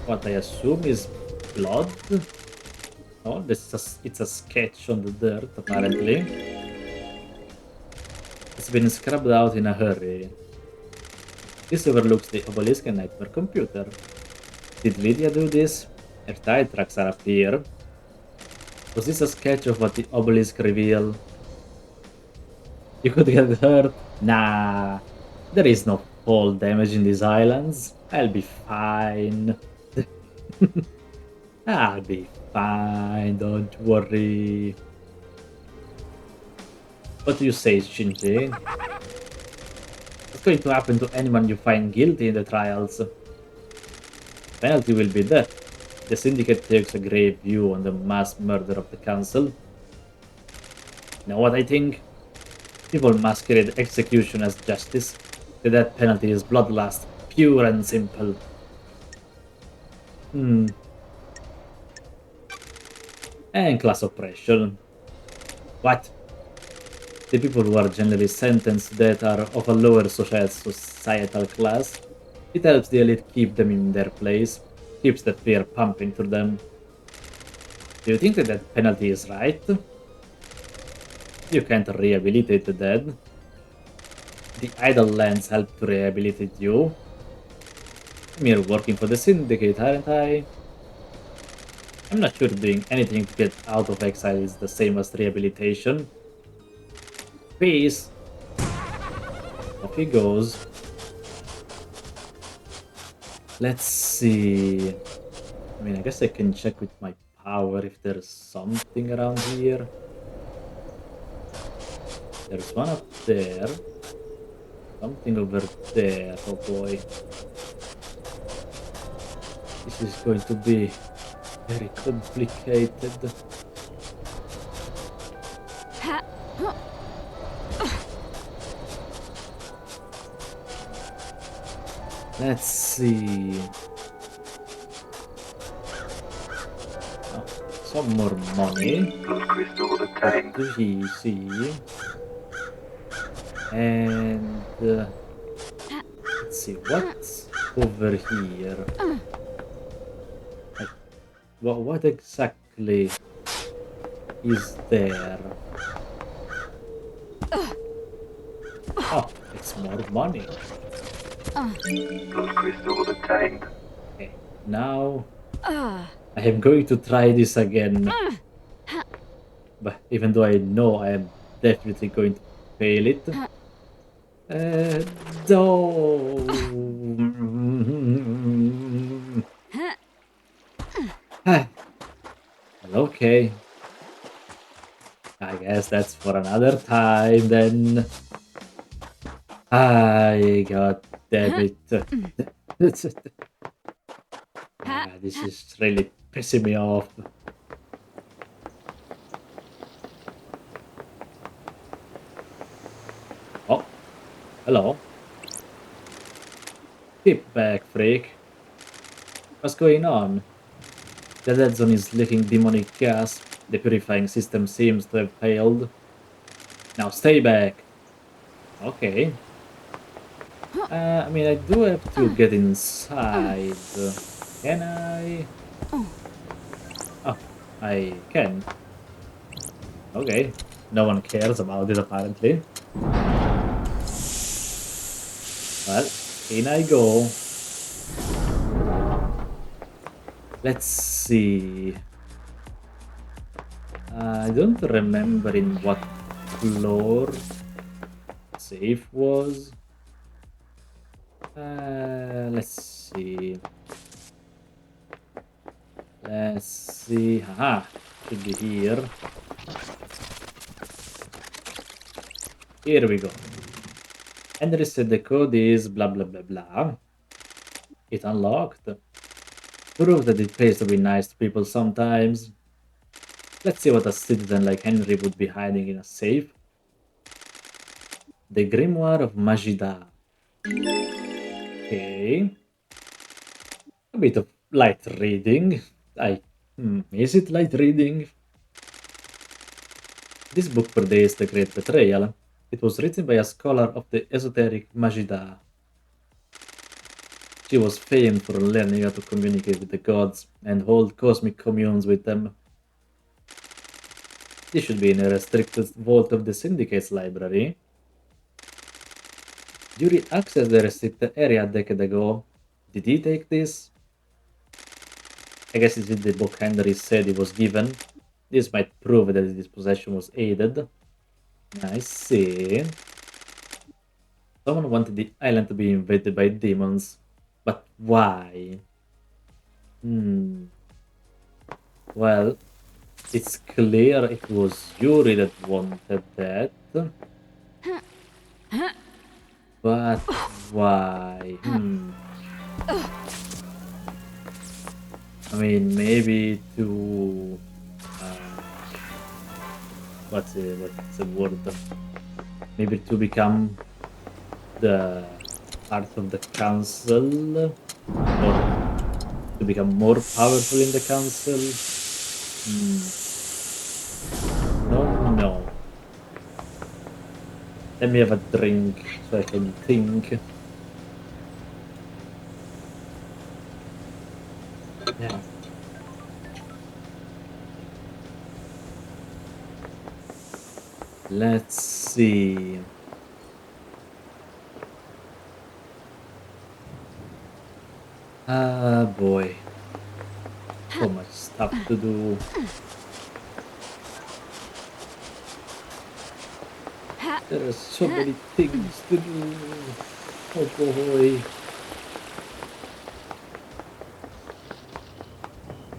what I assume is blood. Oh, it's a sketch on the dirt, apparently. It's been scrubbed out in a hurry. This overlooks the obelisk and nightmare computer. Did Lydia do this? Her tire tracks are up here. Was this a sketch of what the obelisk revealed? You could get hurt? Nah. There is no fall damage in these islands. I'll be fine. I'll be fine, don't worry. What do you say, Shinji? What's going to happen to anyone you find guilty in the trials? Penalty will be death. The Syndicate takes a grave view on the mass murder of the Council. You know what I think? People masquerade execution as justice. The death penalty is bloodlust, pure and simple. And class oppression. What? The people who are generally sentenced to death are of a lower societal class. It helps the elite keep them in their place, keeps the fear pumping through them. Do you think that that penalty is right? You can't rehabilitate the dead. The idle lands help to rehabilitate you. I'm here working for the Syndicate, aren't I? I'm not sure doing anything to get out of exile is the same as rehabilitation. Peace! Off he goes. Let's see. I mean, I guess I can check with my power if there's something around here. There's one up there. Something over there. Oh boy. This is going to be very complicated. Let's see. Oh, some more money. Blood crystal obtained. Do he see? And let's see what's over here. Like, what exactly is there? Oh, it's more money. Blood crystal obtained. Okay, now I am going to try this again. But even though I know I am definitely going to fail it. No. Well, okay. I guess that's for another time then. God damn it. This is really pissing me off. Oh, hello. Keep back, freak. What's going on? The dead zone is leaking demonic gas. The purifying system seems to have failed. Now stay back. Okay. I mean, I do have to get inside. Can I? Oh, I can. Okay. No one cares about it, apparently. Well, in I go. Let's see. I don't remember in what floor safe was. Let's see. Let's see. Haha, should be here. Here we go. Henry said the code is blah blah blah blah. It unlocked. Prove that it pays to be nice to people sometimes. Let's see what a citizen like Henry would be hiding in a safe. The Grimoire of Majida. Okay. A bit of light reading. Is it light reading? This book predates The Great Betrayal. It was written by a scholar of the esoteric Majida. She was famed for learning how to communicate with the gods and hold cosmic communes with them. This should be in a restricted vault of the Syndicate's library. Yuri accessed the restricted area a decade ago. Did he take this? I guess it's in the book Henry said he was given. This might prove that his possession was aided. I see. Someone wanted the island to be invaded by demons. But why? Well, it's clear it was Yuri that wanted that. But why? I mean, maybe to... what's the word? Maybe to become the part of the council? Or to become more powerful in the council? No. Let me have a drink so I can think. Yeah. Let's see. Ah, boy. So much stuff to do. There are so many things to do. Oh boy.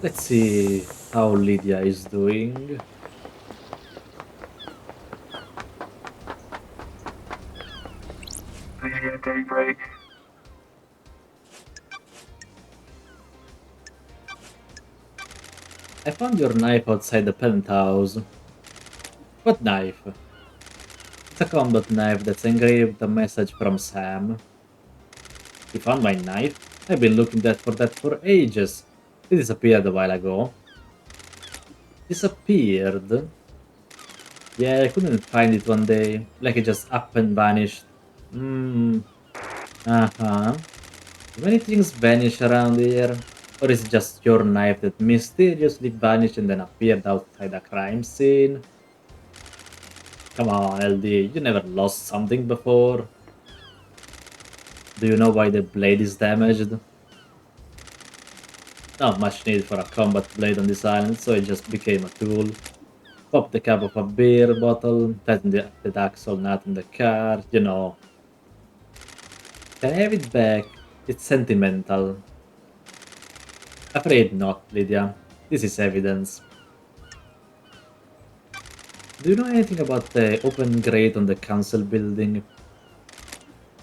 Let's see how Lydia is doing. Video daybreak. I found your knife outside the penthouse. What knife? It's a combat knife that's engraved a message from Sam. You found my knife? I've been looking for that for ages. It disappeared a while ago. Disappeared? Yeah, I couldn't find it one day. Like it just up and vanished. Uh-huh. Do many things vanish around here? Or is it just your knife that mysteriously vanished and then appeared outside a crime scene? Come on, LD, you never lost something before. Do you know why the blade is damaged? Not much need for a combat blade on this island, so it just became a tool. Pop the cap of a beer bottle, tighten the axle nut in the car, you know. Can I have it back? It's sentimental. Afraid not, Lydia. This is evidence. Do you know anything about the open grate on the council building?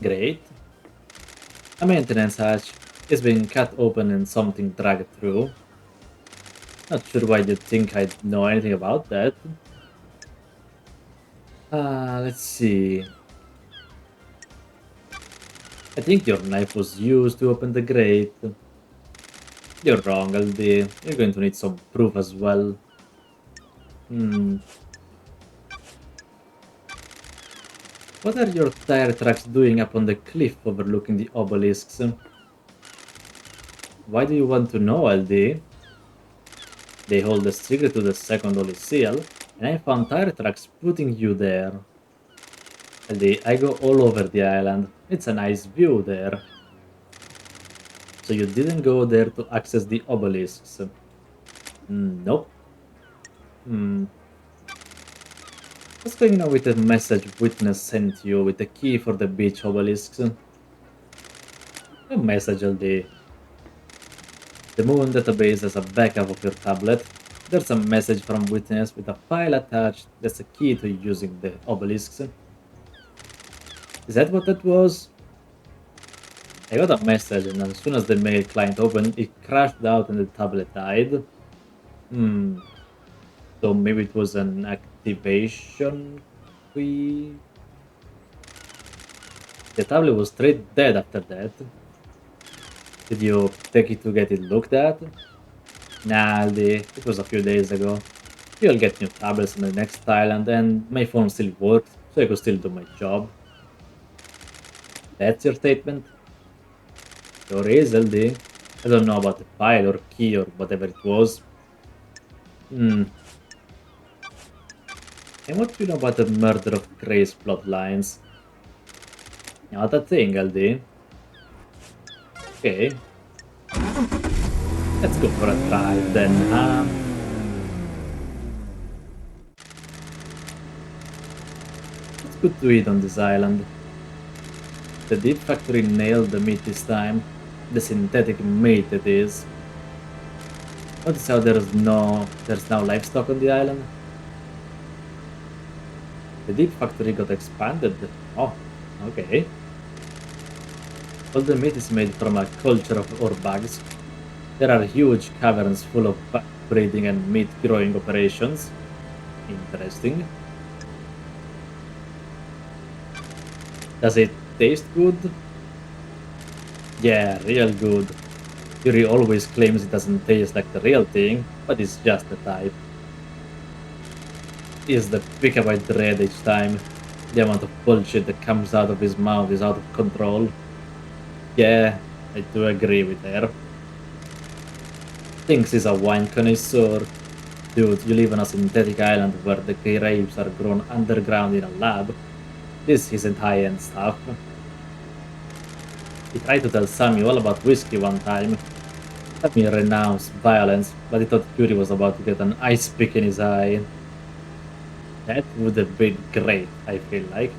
Grate? A maintenance hatch. It's been cut open and something dragged through. Not sure why you'd think I'd know anything about that. Let's see. I think your knife was used to open the grate. You're wrong, LD. You're going to need some proof as well. What are your tire tracks doing up on the cliff overlooking the obelisks? Why do you want to know, LD? They hold the secret to the second holy seal, and I found tire tracks putting you there. LD, I go all over the island. It's a nice view there. So you didn't go there to access the obelisks? Nope. What's going on with the message Witness sent you with the key for the beach obelisks? A message, LD. The Moon database has a backup of your tablet. There's a message from Witness with a file attached that's a key to using the obelisks. Is that what that was? I got a message and as soon as the mail client opened, it crashed out and the tablet died. So maybe it was an activation key? The tablet was straight dead after that. Did you take it to get it looked at? Nah, Aldi, it was a few days ago. You'll get new tablets on the next island, and my phone still works, so I could still do my job. That's your statement? Sure is, LD. I don't know about the file or key or whatever it was. Hmm. And what do you know about the murder of Gray's bloodlines? Not a thing, LD. Okay, let's go for a drive then. It's good to eat on this island. The Deep Factory nailed the meat this time. The synthetic meat it is. Notice how there's now livestock on the island? The Deep Factory got expanded. Oh, okay. All the meat is made from a culture of ore bags. There are huge caverns full of bag breeding and meat growing operations. Interesting. Does it taste good? Yeah, real good. Yuri always claims it doesn't taste like the real thing, but it's just the type. Is the pick up I dread each time. The amount of bullshit that comes out of his mouth is out of control. Yeah, I do agree with her. Thinks he's a wine connoisseur. Dude, you live on a synthetic island where the grapes are grown underground in a lab. This isn't high-end stuff. He tried to tell Sammy all about whiskey one time. Sammy renounced violence, but he thought Yuri was about to get an ice pick in his eye. That would have been great, I feel like,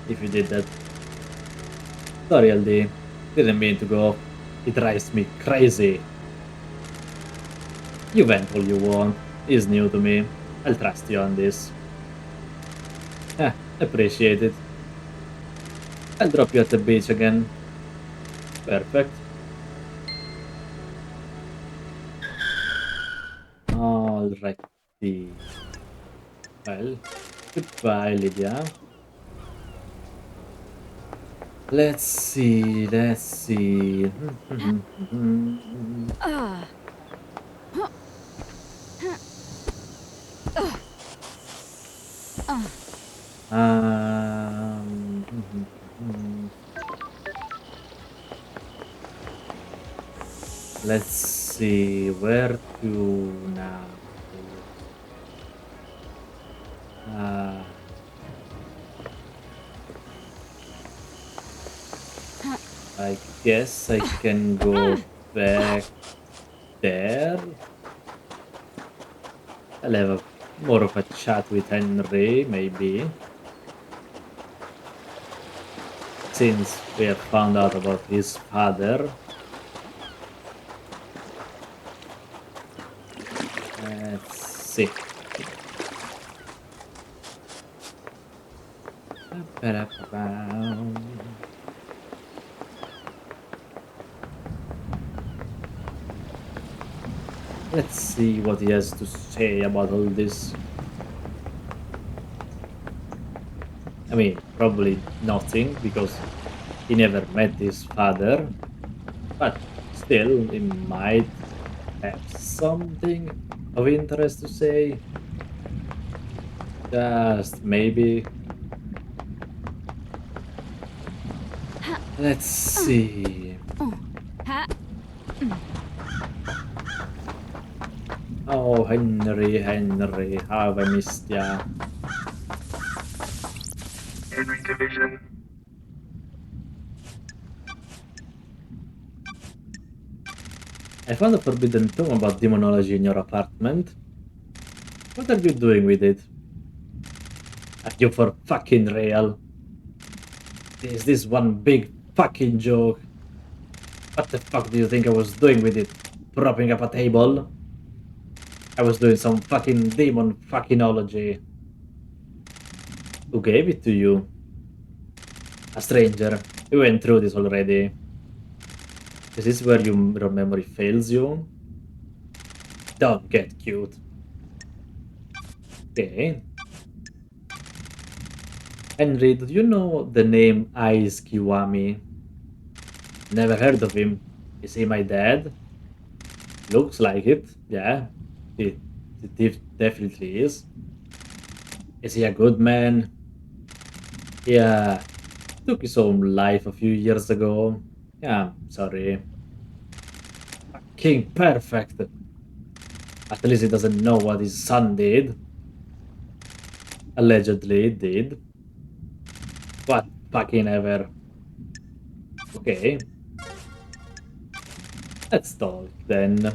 if you did that. Sorry, LD. Didn't mean to go off. It drives me crazy. You vent all you want. He's new to me. I'll trust you on this. Appreciate it. I'll drop you at the beach again. Perfect. Alrighty. Well, goodbye, Lydia. Let's see, let's see. Um, let's see where to now. I guess I can go back there. I'll have more of a chat with Henry, maybe. Since we have found out about his father. Let's see. Let's see what he has to say about all this. I mean, probably nothing, because he never met his father. But still, he might have something of interest to say. Just maybe. Let's see. Oh, Henry, Henry, how have I missed ya? Henry Division. I found a forbidden tome about demonology in your apartment. What are you doing with it? Are you for fucking real? Is this one big fucking joke? What the fuck do you think I was doing with it? Propping up a table? I was doing some fucking demon fuckinology. Who gave it to you? A stranger. We went through this already. Is this where your memory fails you? Don't get cute. Okay. Henry, do you know the name Ice Kiwami? Never heard of him. Is he my dad? Looks like it. Yeah, it definitely is. Is he a good man? Yeah, took his own life a few years ago. Yeah, sorry. King perfect. At least he doesn't know what his son did. Allegedly did. What fucking ever. Okay, let's talk then.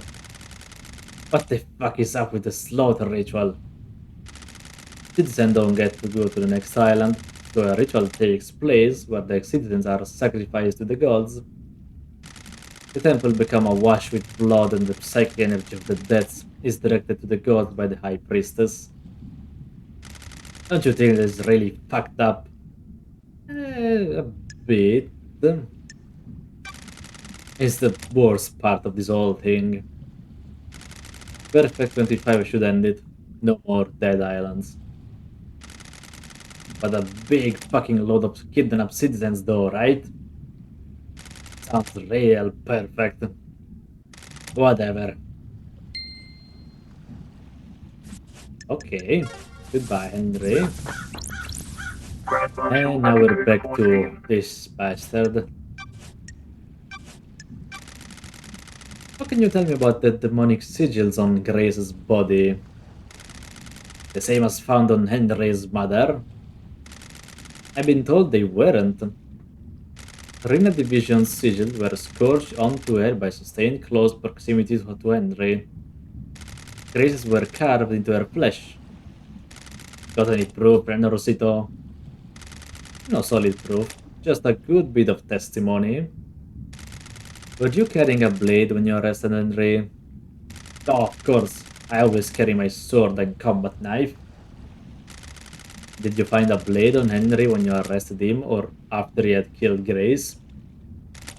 What the fuck is up with the slaughter ritual? Citizens don't get to go to the next island, so a ritual takes place where the citizens are sacrificed to the gods. The temple becomes awash with blood and the psychic energy of the dead is directed to the gods by the high priestess. Don't you think this is really fucked up? A bit. It's the worst part of this whole thing. Perfect 25 should end it. No more dead islands. But a big fucking load of kidnapped citizens though, right? Sounds real perfect. Whatever. Okay. Goodbye, Henry. And now we're back to this bastard. What can you tell me about the demonic sigils on Grace's body? The same as found on Henry's mother? I've been told they weren't. Rina Division's sigils were scorched onto her by sustained close proximity to Henry. Grace's were carved into her flesh. Got any proof, Rosito? No solid proof, just a good bit of testimony. Were you carrying a blade when you arrested Henry? Oh, of course. I always carry my sword and combat knife. Did you find a blade on Henry when you arrested him or after he had killed Grace?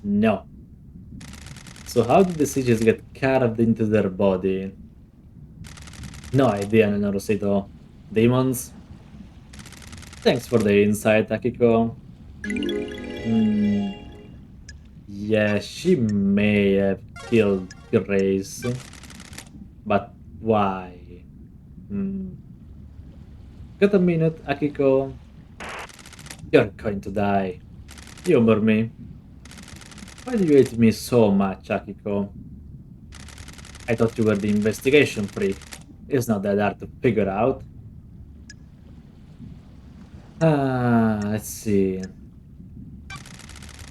No. So how did the sigils get carved into their body? No idea, Rosito. Demons? Thanks for the insight, Akiko. Hmm. Yeah, she may have killed Grace. But why? Hmm. Got a minute, Akiko? You're going to die. Humor me. Why do you hate me so much, Akiko? I thought you were the investigation freak. It's not that hard to figure out. Let's see.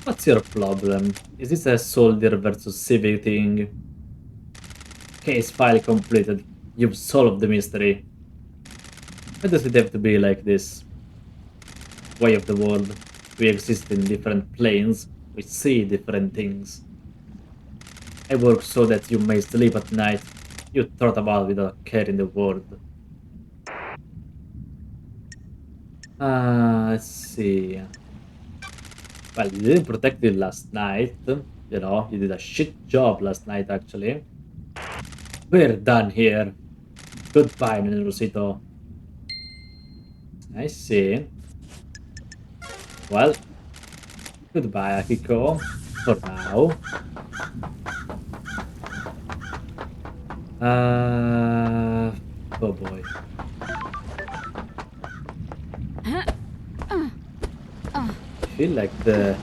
What's your problem? Is this a soldier versus civic thing? Case file completed. You've solved the mystery. Why does it have to be like this? Way of the world. We exist in different planes. We see different things. I work so that you may sleep at night. You trot about without a care in the world. Let's see. Well, you didn't protect it last night. You know, you did a shit job last night, actually. We're done here. Goodbye, Rosito. I see. Well, goodbye, Akiko. For now. Oh boy. I feel like the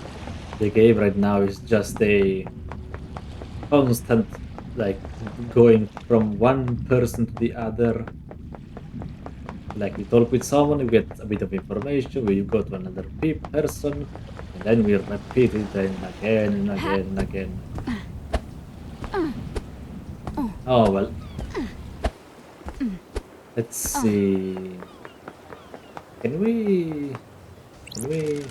game right now is just a constant, like, going from one person to the other. Like, we talk with someone, we get a bit of information, we go to another person, and then we repeat it and again and again and again. Oh well. Let's see. Can we? Can we?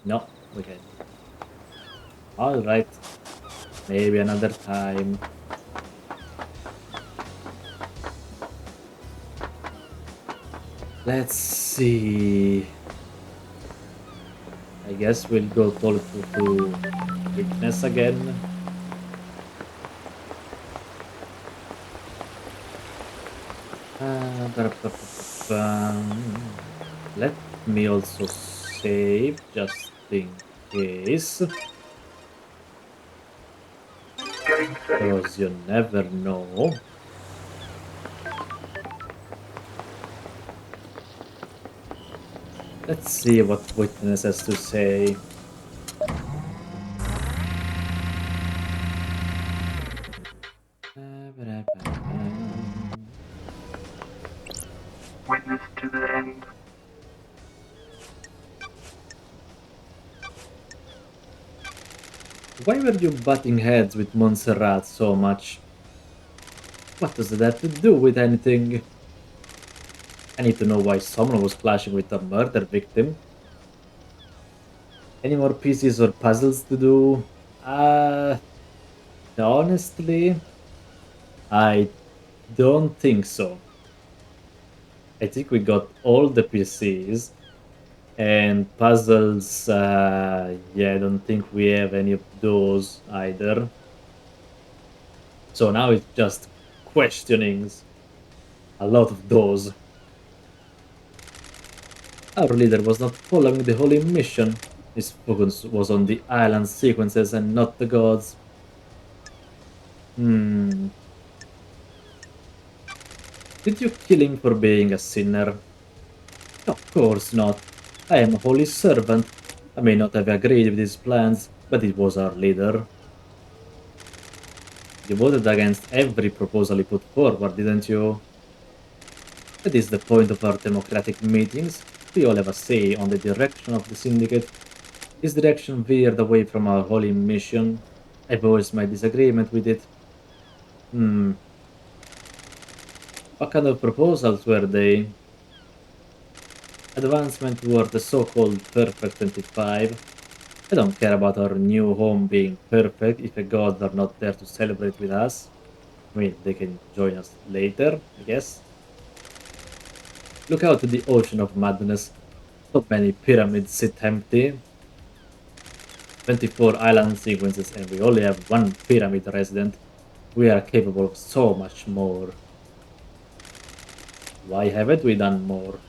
No, we can. All right. Maybe another time. Let's see. I guess we'll go talk to Witness again. Let me also save just in case. saved. Because you never know. Let's see what witness has to say. Witness to the end. Why were you butting heads with Montserrat so much? What does that have to do with anything? I need to know why someone was clashing with a murder victim. Any more pieces or puzzles to do? Honestly, I don't think so. I think we got all the pieces and puzzles. Yeah, I don't think we have any of those either. So now it's just questionings. A lot of those. Our leader was not following the holy mission. His focus was on the island sequences and not the gods. Hmm. Did you kill him for being a sinner? Of course not. I am a holy servant. I may not have agreed with his plans, but he was our leader. You voted against every proposal he put forward, didn't you? That is the point of our democratic meetings. We all have a say on the direction of the syndicate. His direction veered away from our holy mission. I voiced my disagreement with it. Hmm. What kind of proposals were they? Advancement toward the so-called Perfect 25. I don't care about our new home being perfect if the gods are not there to celebrate with us. I mean, they can join us later, I guess. Look out to the ocean of madness. So many pyramids sit empty. 24 island sequences, and we only have one pyramid resident. We are capable of so much more. Why haven't we done more?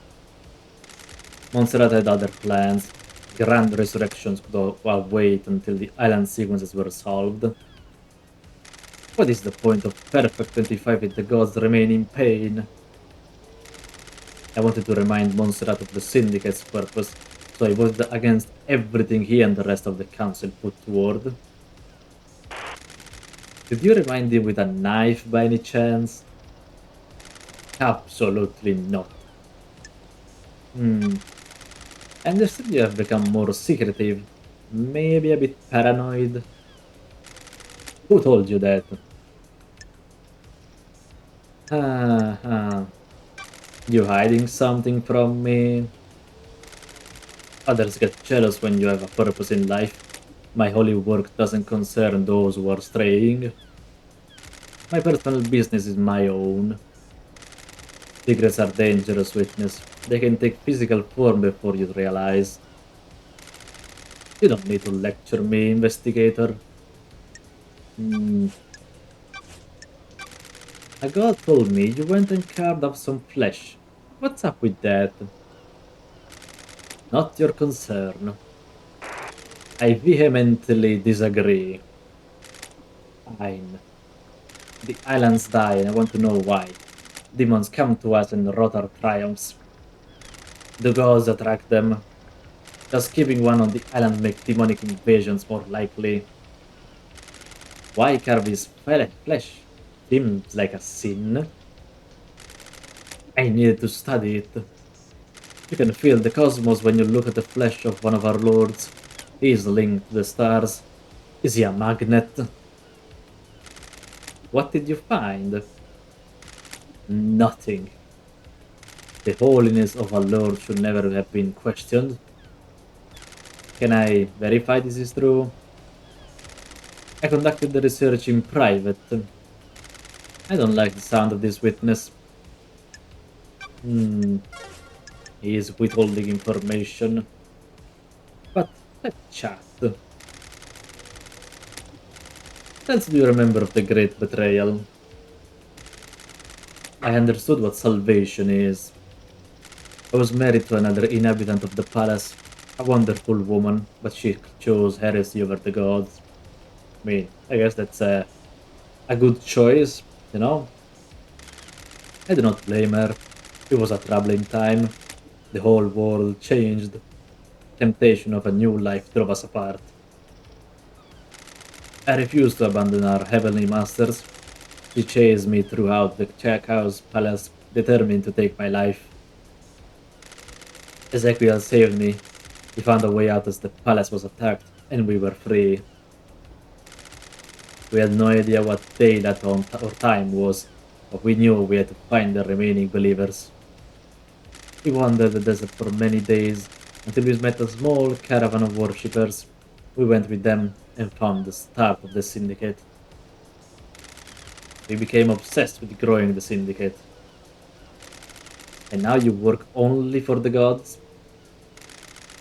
Montserrat had other plans. Grand resurrections could wait until the island sequences were solved. What is the point of Perfect 25 if the gods remain in pain? I wanted to remind Montserrat of the Syndicate's purpose, so I voted against everything he and the rest of the council put forward. Did you remind him with a knife by any chance? Absolutely not. Hmm. I understand you have become more secretive, maybe a bit paranoid. Who told you that? Ah, you hiding something from me? Others get jealous when you have a purpose in life. My holy work doesn't concern those who are straying. My personal business is my own. Secrets are dangerous, witness. They can take physical form before you realize. You don't need to lecture me, investigator. Hmm. A god told me you went and carved up some flesh. What's up with that? Not your concern. I vehemently disagree. Fine. The islands die and I want to know why. Demons come to us and rot our triumphs. The gods attract them. Does keeping one on the island make demonic invasions more likely? Why carve his flesh? Seems like a sin. I needed to study it. You can feel the cosmos when you look at the flesh of one of our lords. He is linked to the stars. Is he a magnet? What did you find? Nothing. The holiness of our lord should never have been questioned. Can I verify this is true? I conducted the research in private. I don't like the sound of this witness. Hmm, he is withholding information. But let's chat. Let's do you remember of the great betrayal? I understood what salvation is. I was married to another inhabitant of the palace, a wonderful woman, but she chose heresy over the gods. I mean, I guess that's a good choice, you know? I do not blame her. It was a troubling time. The whole world changed. Temptation of a new life drove us apart. I refused to abandon our heavenly masters. She chased me throughout the Chaos Palace, determined to take my life. Ezekiel saved me. He found a way out as the palace was attacked, and we were free. We had no idea what day that or time was, but we knew we had to find the remaining believers. We wandered the desert for many days until we met a small caravan of worshippers. We went with them and found the start of the syndicate. We became obsessed with growing the syndicate. And now you work only for the gods?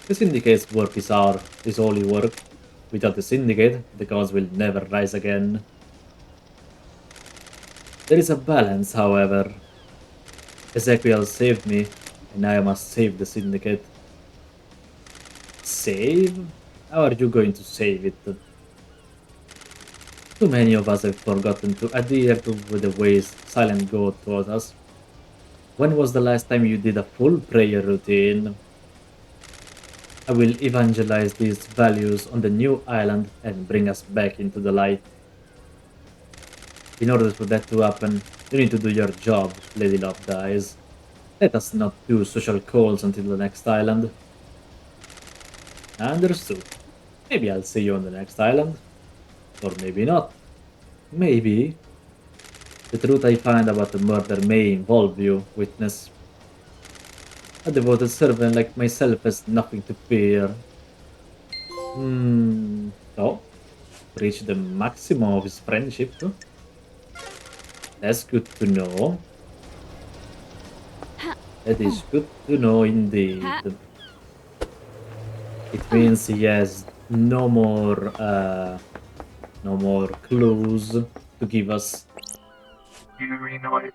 The syndicate's work is holy work. Without the syndicate, the gods will never rise again. There is a balance, however. Ezekiel saved me, and now I must save the syndicate. Save? How are you going to save it? Too many of us have forgotten to adhere to the ways Silent God taught us. When was the last time you did a full prayer routine? I will evangelize these values on the new island and bring us back into the light. In order for that to happen, you need to do your job, Lady Love dies. Let us not do social calls until the next island. Understood. Maybe I'll see you on the next island. Or maybe not. Maybe. The truth I find about the murder may involve you, witness. A devoted servant like myself has nothing to fear. So, reach the maximum of his friendship. That's good to know. That is good to know indeed. It means he has no more clues to give us. You know it.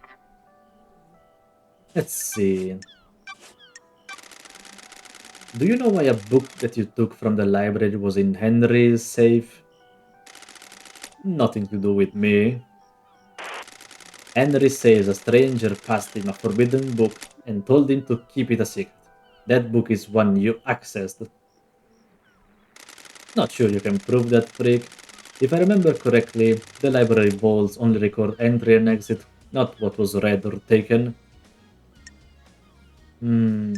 Let's see. Do you know why a book that you took from the library was in Henry's safe? Nothing to do with me. Henry says a stranger passed him a forbidden book and told him to keep it a secret. That book is one you accessed. Not sure you can prove that, freak. If I remember correctly, the library vaults only record entry and exit, not what was read or taken. You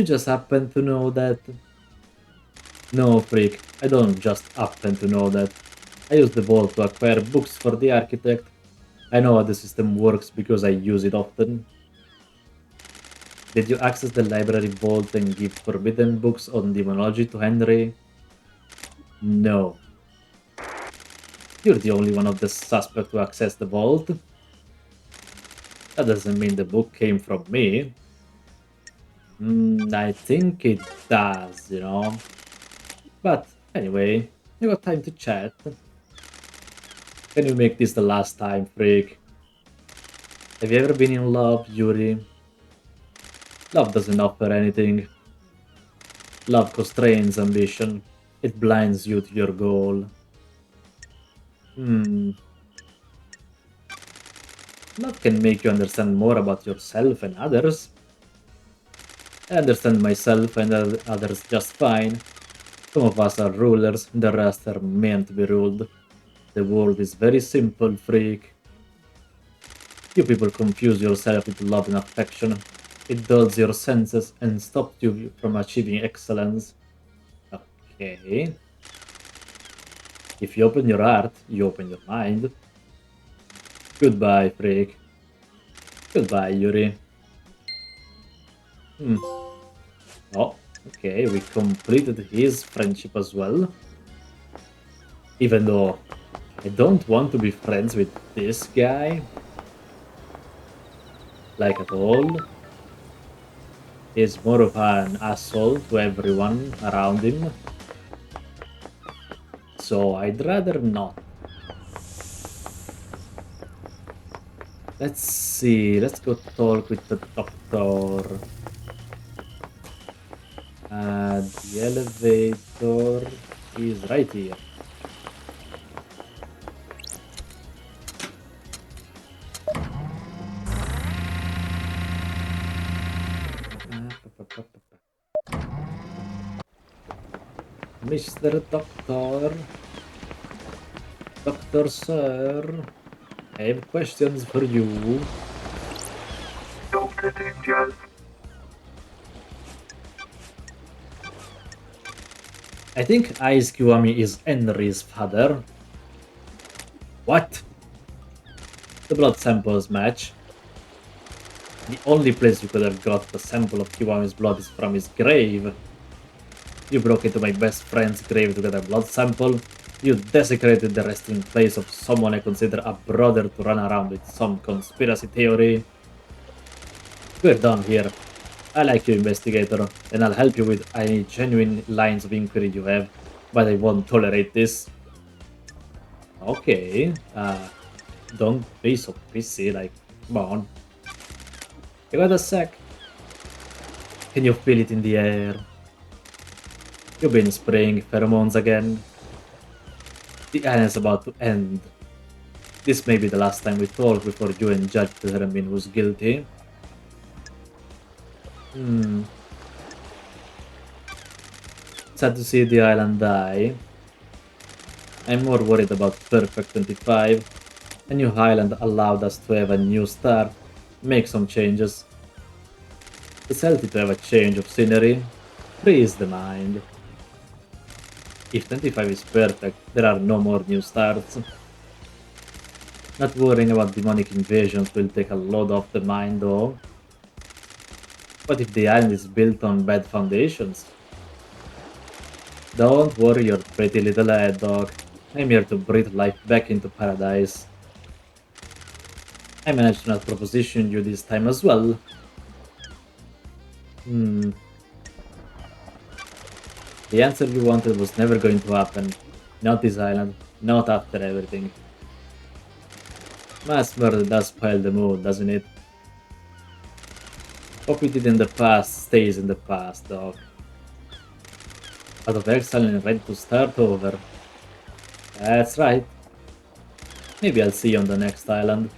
just happen to know that. No, freak, I don't just happen to know that. I use the vault to acquire books for the architect. I know how the system works because I use it often. Did you access the library vault and give forbidden books on demonology to Henry? No. You're the only one of the suspect to access the vault. That doesn't mean the book came from me. I think it does, you know. But anyway, you got time to chat. Can you make this the last time, freak? Have you ever been in love, Yuri? Love doesn't offer anything. Love constrains ambition. It blinds you to your goal. Love can make you understand more about yourself and others. I understand myself and others just fine. Some of us are rulers, the rest are meant to be ruled. The world is very simple, freak. You people confuse yourself with love and affection. It dulls your senses and stops you from achieving excellence. Okay. If you open your heart, you open your mind. Goodbye, freak. Goodbye, Yuri. Oh, okay, we completed his friendship as well. Even though I don't want to be friends with this guy. Like at all. He's more of an asshole to everyone around him. So I'd rather not. Let's see. Let's go talk with the doctor. The elevator is right here. Mr. Doctor. Doctor Sir. I have questions for you. Don't get injured. I think Ice Kiwami is Henry's father. What? The blood samples match. The only place you could have got a sample of Kiwami's blood is from his grave. You broke into my best friend's grave to get a blood sample. You desecrated the resting place of someone I consider a brother to run around with some conspiracy theory. We're done here. I like you, investigator, and I'll help you with any genuine lines of inquiry you have, but I won't tolerate this. Okay, don't be so pissy, like, come on. You got a sec? Can you feel it in the air? You've been spraying pheromones again. The island's about to end. This may be the last time we talk before you and Judge determine who's guilty. Sad to see the island die. I'm more worried about Perfect 25. A new island allowed us to have a new start, make some changes. It's healthy to have a change of scenery, frees the mind. If 25 is perfect, there are no more new starts. Not worrying about demonic invasions will take a load off the mind though. What if the island is built on bad foundations? Don't worry your pretty little head, dog. I'm here to breathe life back into paradise. I managed to not proposition you this time as well. The answer you wanted was never going to happen. Not this island, not after everything. Mass murder does spoil the mood, doesn't it? What we did in the past stays in the past, dog. Out of exile and ready to start over. That's right. Maybe I'll see you on the next island.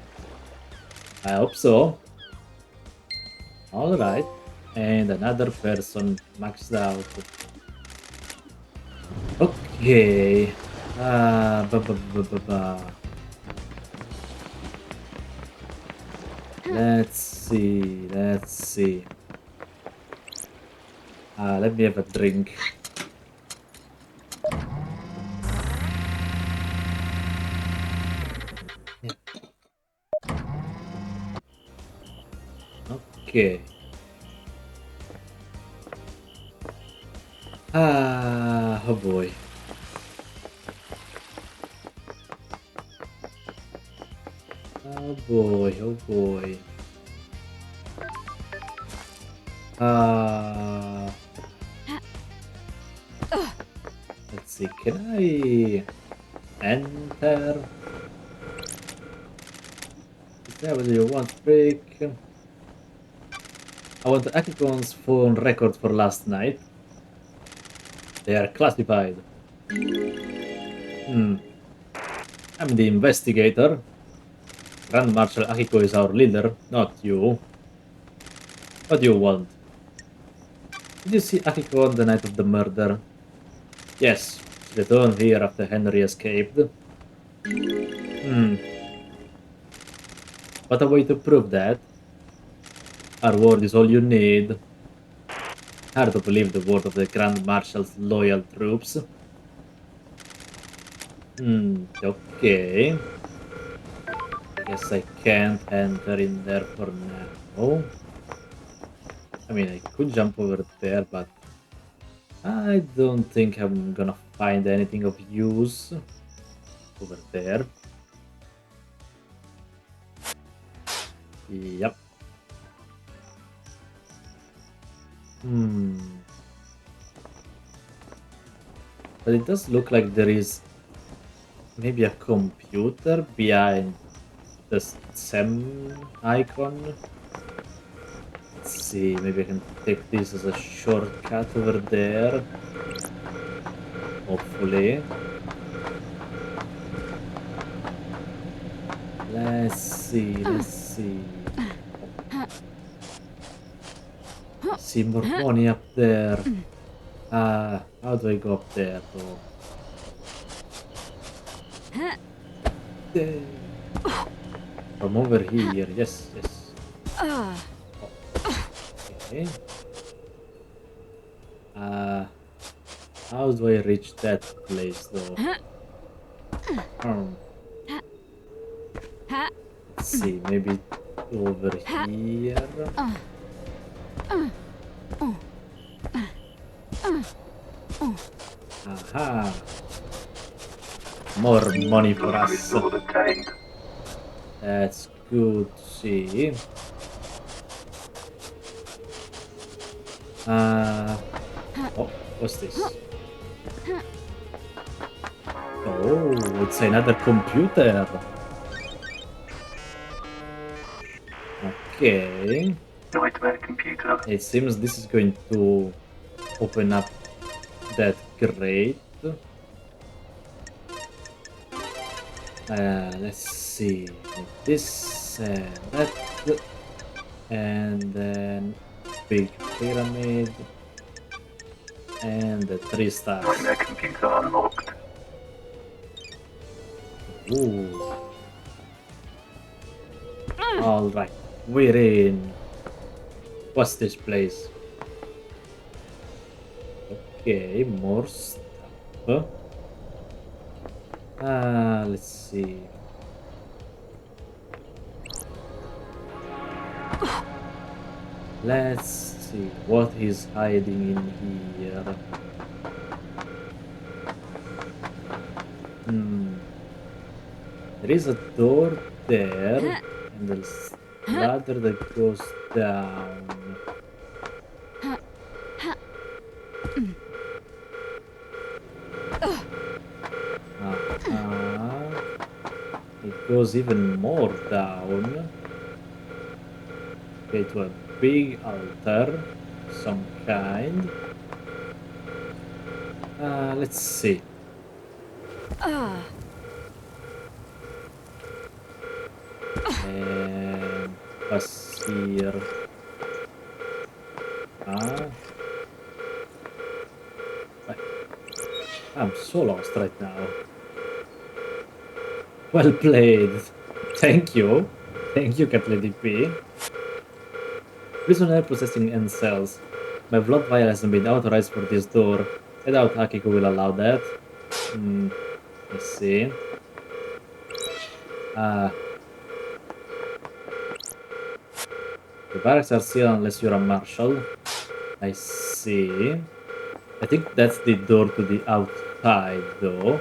I hope so. Alright. And another person maxed out. Okay. Ba ba ba ba ba. Let's see. Let me have a drink. Okay. Oh boy. Oh boy, oh boy. Let's see, can I enter? Is that what you want, break? I want Akikon's phone records for last night. They are classified. I'm the investigator. Grand Marshal Akiko is our leader, not you. What do you want? Did you see Akiko on the night of the murder? Yes, she returned here after Henry escaped. What a way to prove that. Our word is all you need. Hard to believe the word of the Grand Marshal's loyal troops. Okay. Guess I can't enter in there for now. I mean, I could jump over there, but I don't think I'm gonna find anything of use over there. Yep. But it does look like there is maybe a computer behind the SEM icon. Let's see, maybe I can take this as a shortcut over there. Hopefully. Let's see. See more money up there. How do I go up there though? From over here, yes, yes. Okay. How do I reach that place though? Let's see, maybe over here. Aha! More money for us. Sword obtained. That's good to see. Oh, what's this? Oh, it's another computer. Okay. Nightmare computer. It seems this is going to open up that crate. Let's see. This and that. And then big pyramid. And the 3 stars. Nightmare computer unlocked. Ooh. Alright, we're in. What's this place? Okay, more stuff. Let's see. Let's see what is hiding in here. There is a door there, and there's a ladder that goes down. It goes even more down. Okay, to a big altar, some kind. Let's see. And what's here? I'm so lost right now. Well played. Thank you. Thank you, Katledy P. Prisoner possessing end cells. My blood vial hasn't been authorized for this door. I doubt Akiko will allow that. Let's see. The barracks are sealed unless you're a marshal. I see. I think that's the door to the outside, though.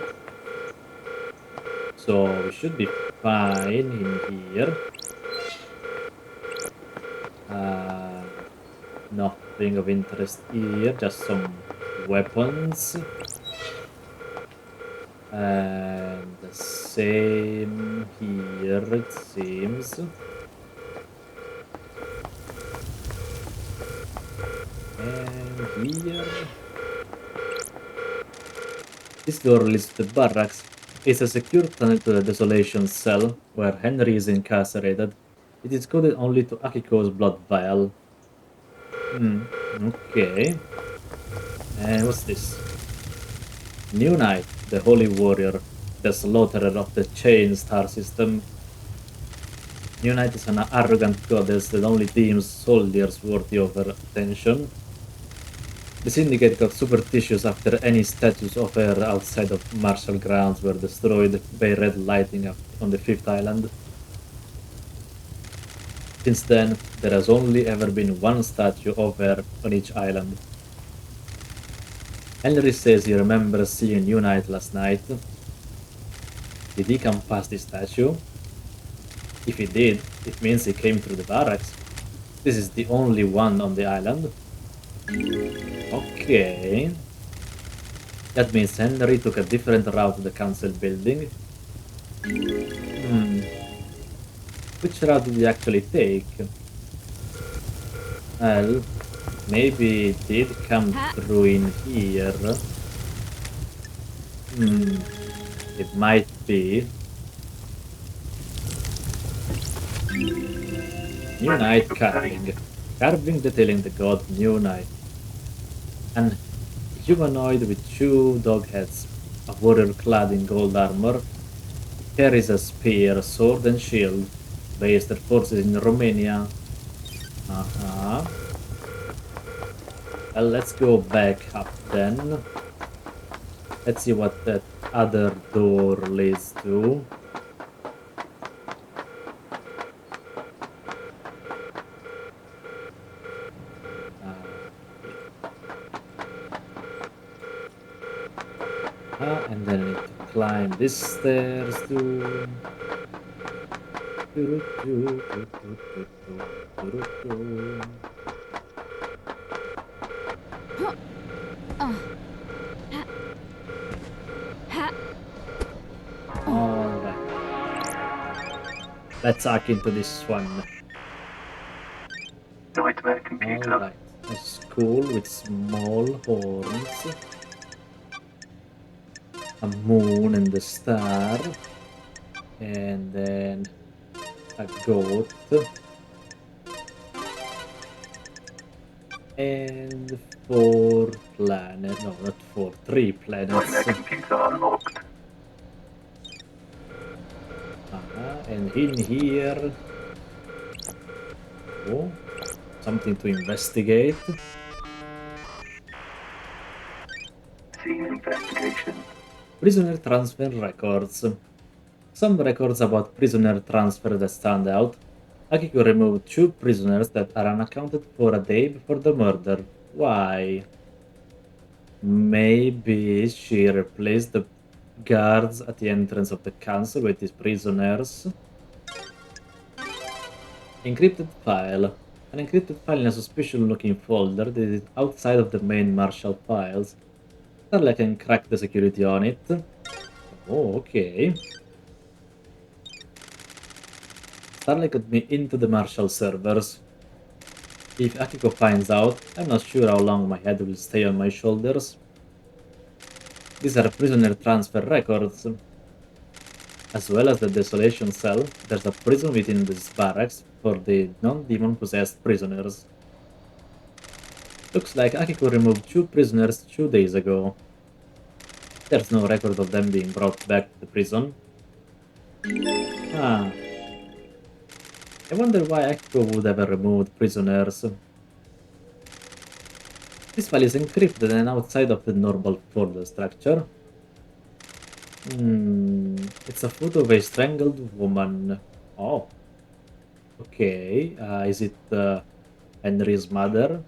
So we should be fine in here. Nothing of interest here, just some weapons. And the same here, it seems. And here. This door leads to the barracks. It's a secure tunnel to the desolation cell where Henry is incarcerated. It is coded only to Akiko's blood vial. Okay. And what's this? New Knight, the Holy Warrior, the slaughterer of the Chain Star system. New Knight is an arrogant goddess that only deems soldiers worthy of her attention. The Syndicate got superstitious after any statues of her outside of martial grounds were destroyed by red lighting on the 5th island. Since then, there has only ever been one statue of her on each island. Henry says he remembers seeing New Knight last night. Did he come past the statue? If he did, it means he came through the barracks. This is the only one on the island. Okay. That means Henry took a different route to the council building. Which route did he actually take? Well, maybe it did come through in here. It might be. New Knight carving. Carving detailing the god New Knight. And humanoid with two dog heads, a warrior clad in gold armor, carries a spear, sword, and shield. Based their forces in Romania. Uh-huh. Well, let's go back up then. Let's see what that other door leads to. Okay. And then I need to climb these stairs too. Alright. Let's hack into this one. Nightmare computer. Alright. A skull with small horns. A moon and a star. And then a goat. And 4 planets. No, not 4. 3 planets. Nightmare computer unlocked. And in here... Oh, something to investigate. Scene investigation. Prisoner transfer records. Some records about prisoner transfer that stand out. Akiko removed 2 prisoners that are unaccounted for a day before the murder. Why? Maybe she replaced the guards at the entrance of the council with these prisoners. Encrypted file. An encrypted file in a suspicious-looking folder that is outside of the main marshal files. Starlight can crack the security on it. Oh, okay. Starlight got me into the marshal servers. If Akiko finds out, I'm not sure how long my head will stay on my shoulders. These are prisoner transfer records. As well as the desolation cell, there's a prison within this barracks for the non-demon possessed prisoners. Looks like Akiko removed 2 prisoners 2 days ago. There's no record of them being brought back to the prison. Ah. I wonder why Akiko would ever remove prisoners. This file is encrypted and outside of the normal folder structure. It's a photo of a strangled woman. Oh. Okay. Is it Henry's mother?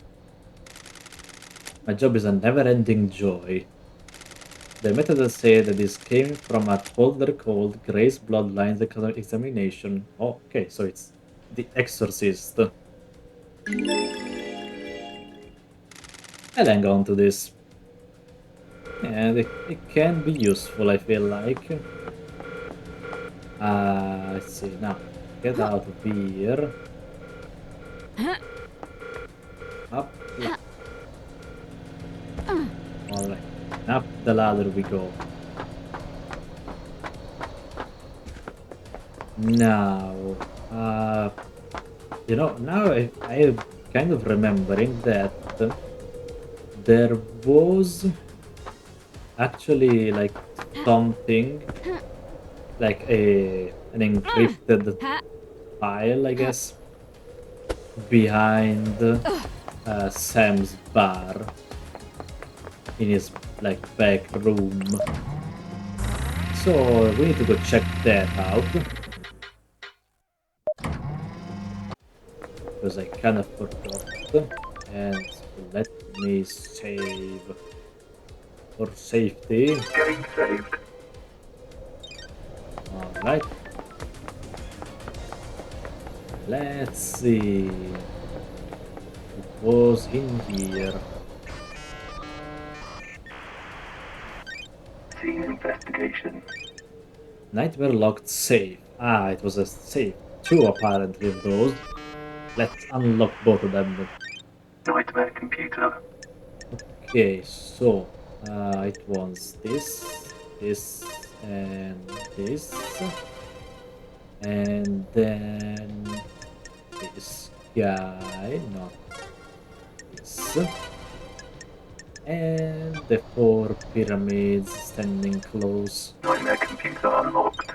My job is a never-ending joy. The metadata say that this came from a folder called Grace Bloodlines Examination. Oh, okay, so it's The Exorcist. I'll hang on to this. And it can be useful, I feel like. Let's see, now, get out of here. Up. Alright, up the ladder we go. Now, you know, now I'm kind of remembering that there was actually like something like an encrypted file, I guess, behind Sam's bar in his like back room. So we need to go check that out. Because I kind of forgot. And let me save for safety. Getting saved. Alright. Let's see. It was in here. Scene investigation. Nightmare locked safe. Ah, it was a safe. 2 apparently of those. Let's unlock both of them. Nightmare computer. Okay, so it wants this, and this, and then this guy, not this, And the 4 pyramids standing close. Nightmare computer unlocked.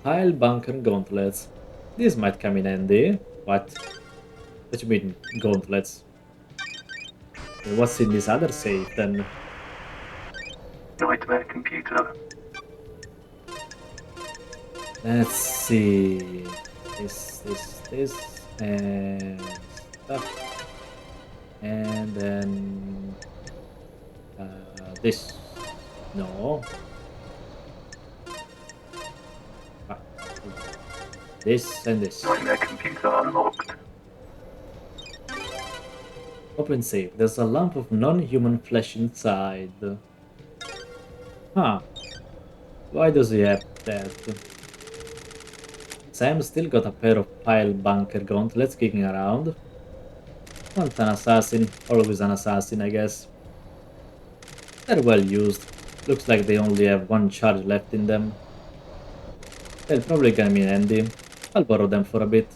Pile bunker gauntlets. This might come in handy. What? What you mean, gauntlets? What's in this other safe then? Nightmare computer. Let's see. This, and stuff. And then this. No. Ah, this and this. Nightmare computer unlocked. Open safe. There's a lump of non-human flesh inside. Huh. Why does he have that? Sam still got a pair of pile bunker gauntlets kicking around. Want an assassin? Always an assassin, I guess. They're well used. Looks like they only have one charge left in them. They'll probably come in handy. I'll borrow them for a bit.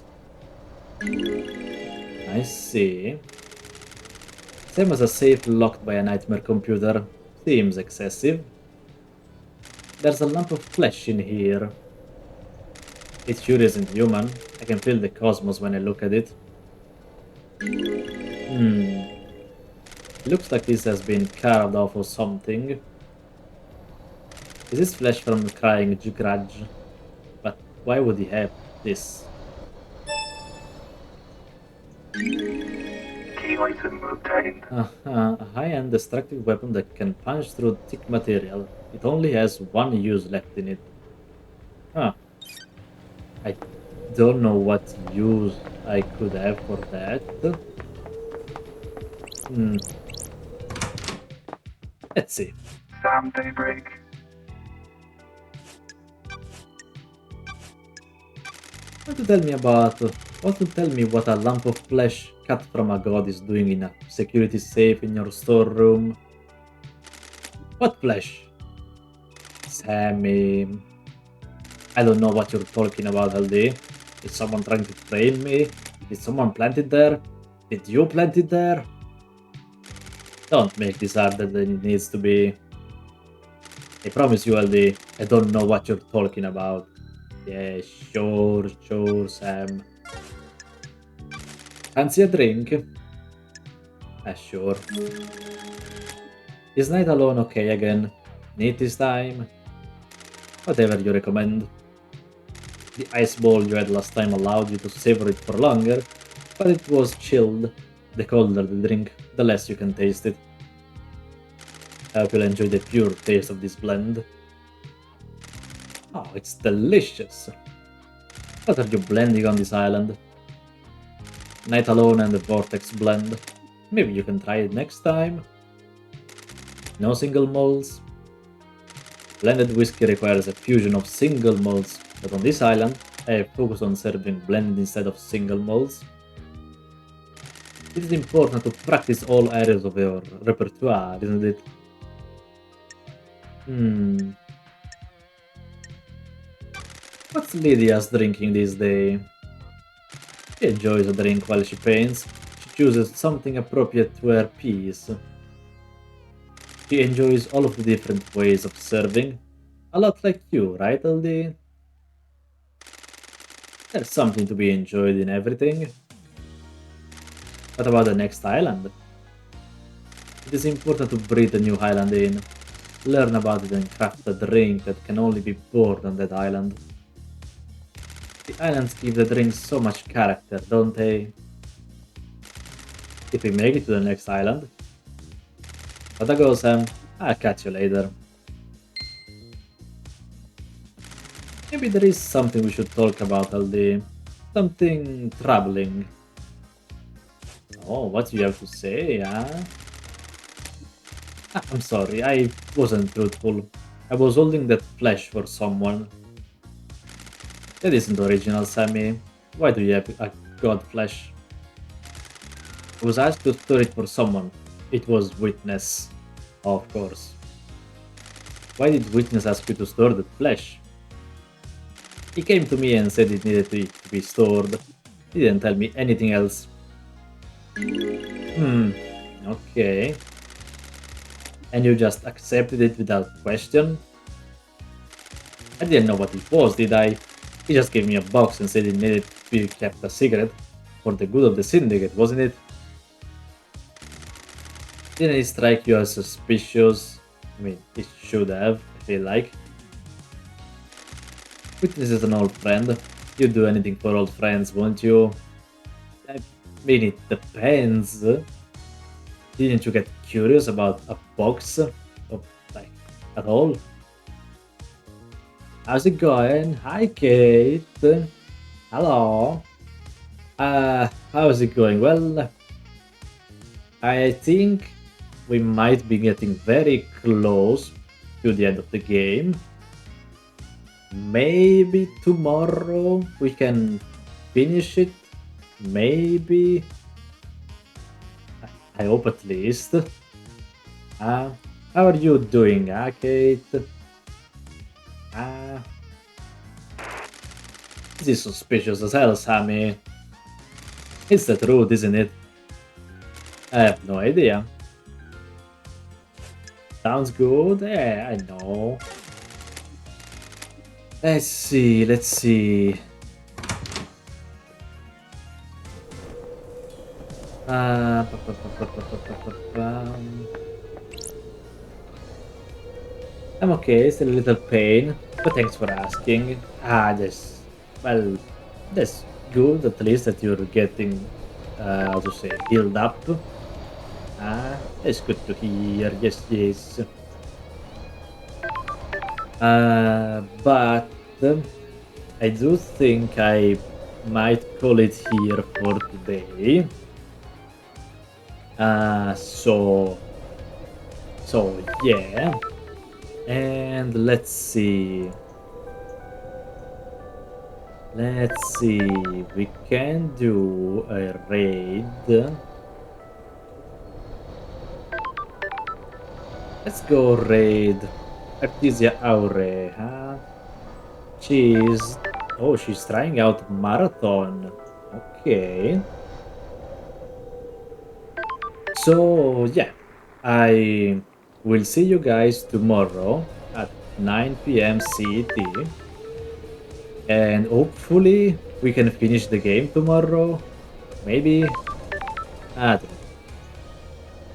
I see. Same as a safe locked by a nightmare computer. Seems excessive. There's a lump of flesh in here. It sure isn't human. I can feel the cosmos when I look at it. Looks like this has been carved off or something. Is this flesh from crying grudge? But why would he have this? Key item obtained. A high-end destructive weapon that can punch through thick material. It only has one use left in it. Huh. I don't know what use I could have for that. Let's see. Sam Daybreak. Want to tell me what a lump of flesh cut from a god is doing in a security safe in your storeroom? What flesh? Sammy. I don't know what you're talking about, LD. Is someone trying to frame me? Did someone plant it there? Did you plant it there? Don't make this harder than it needs to be. I promise you, LD, I don't know what you're talking about. Yeah, sure, Sam. Fancy a drink? Sure. Is night alone okay again? Need this time? Whatever you recommend. The ice ball you had last time allowed you to savor it for longer, but it was chilled. The colder the drink, the less you can taste it. I hope you'll enjoy the pure taste of this blend. Oh, it's delicious! What are you blending on this island? Night Alone and the Vortex blend. Maybe you can try it next time? No single malts? Blended whiskey requires a fusion of single malts, but on this island, I have focused on serving blended instead of single malts. It is important to practice all areas of your repertoire, isn't it? What's Lydia's drinking these days? She enjoys a drink while she paints. She chooses something appropriate to her piece. She enjoys all of the different ways of serving. A lot like you, right, LD? There's something to be enjoyed in everything. What about the next island? It is important to breathe a new island in. Learn about it and craft a drink that can only be poured on that island. The islands give the drinks so much character, don't they? If we make it to the next island. Gotta go, Sam. I'll catch you later. Maybe there is something we should talk about, LD. Something troubling. Oh, what do you have to say, huh? I'm sorry, I wasn't truthful. I was holding that flesh for someone. That isn't original, Sammy. Why do you have a god flesh? I was asked to store it for someone. It was Witness. Of course. Why did Witness ask you to store the flesh? He came to me and said it needed to be stored. He didn't tell me anything else. Okay. And you just accepted it without question? I didn't know what it was, did I? He just gave me a box and said it needed to be kept a secret for the good of the syndicate, wasn't it? Didn't it strike you as suspicious? I mean, it should have, I feel like. Witness is an old friend. You'd do anything for old friends, won't you? I mean, it depends. Didn't you get curious about a box? Of, like, at all? How's it going? Hi, Kate. Hello. How's it going? Well, I think we might be getting very close to the end of the game. Maybe tomorrow we can finish it. Maybe. I hope at least. How are you doing, Kate? Uh, this is suspicious as hell, Sammy. It's the truth, isn't it? I have no idea. Sounds good? Yeah, I know. Let's see, let's see. I'm okay, still a little pain, but thanks for asking. Well, that's good at least that you're getting, how to say, healed up. It's good to hear, yes, yes. But I do think I might call it here for today. So yeah, and let's see. We can do a raid. Let's go raid Artesia Aure, huh? She's trying out Marathon. Okay. So, yeah, I will see you guys tomorrow at 9 p.m. CET. And hopefully we can finish the game tomorrow. Maybe. I don't know.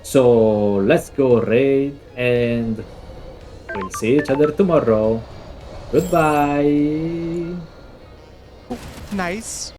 So, let's go raid and we'll see each other tomorrow. Goodbye. Nice.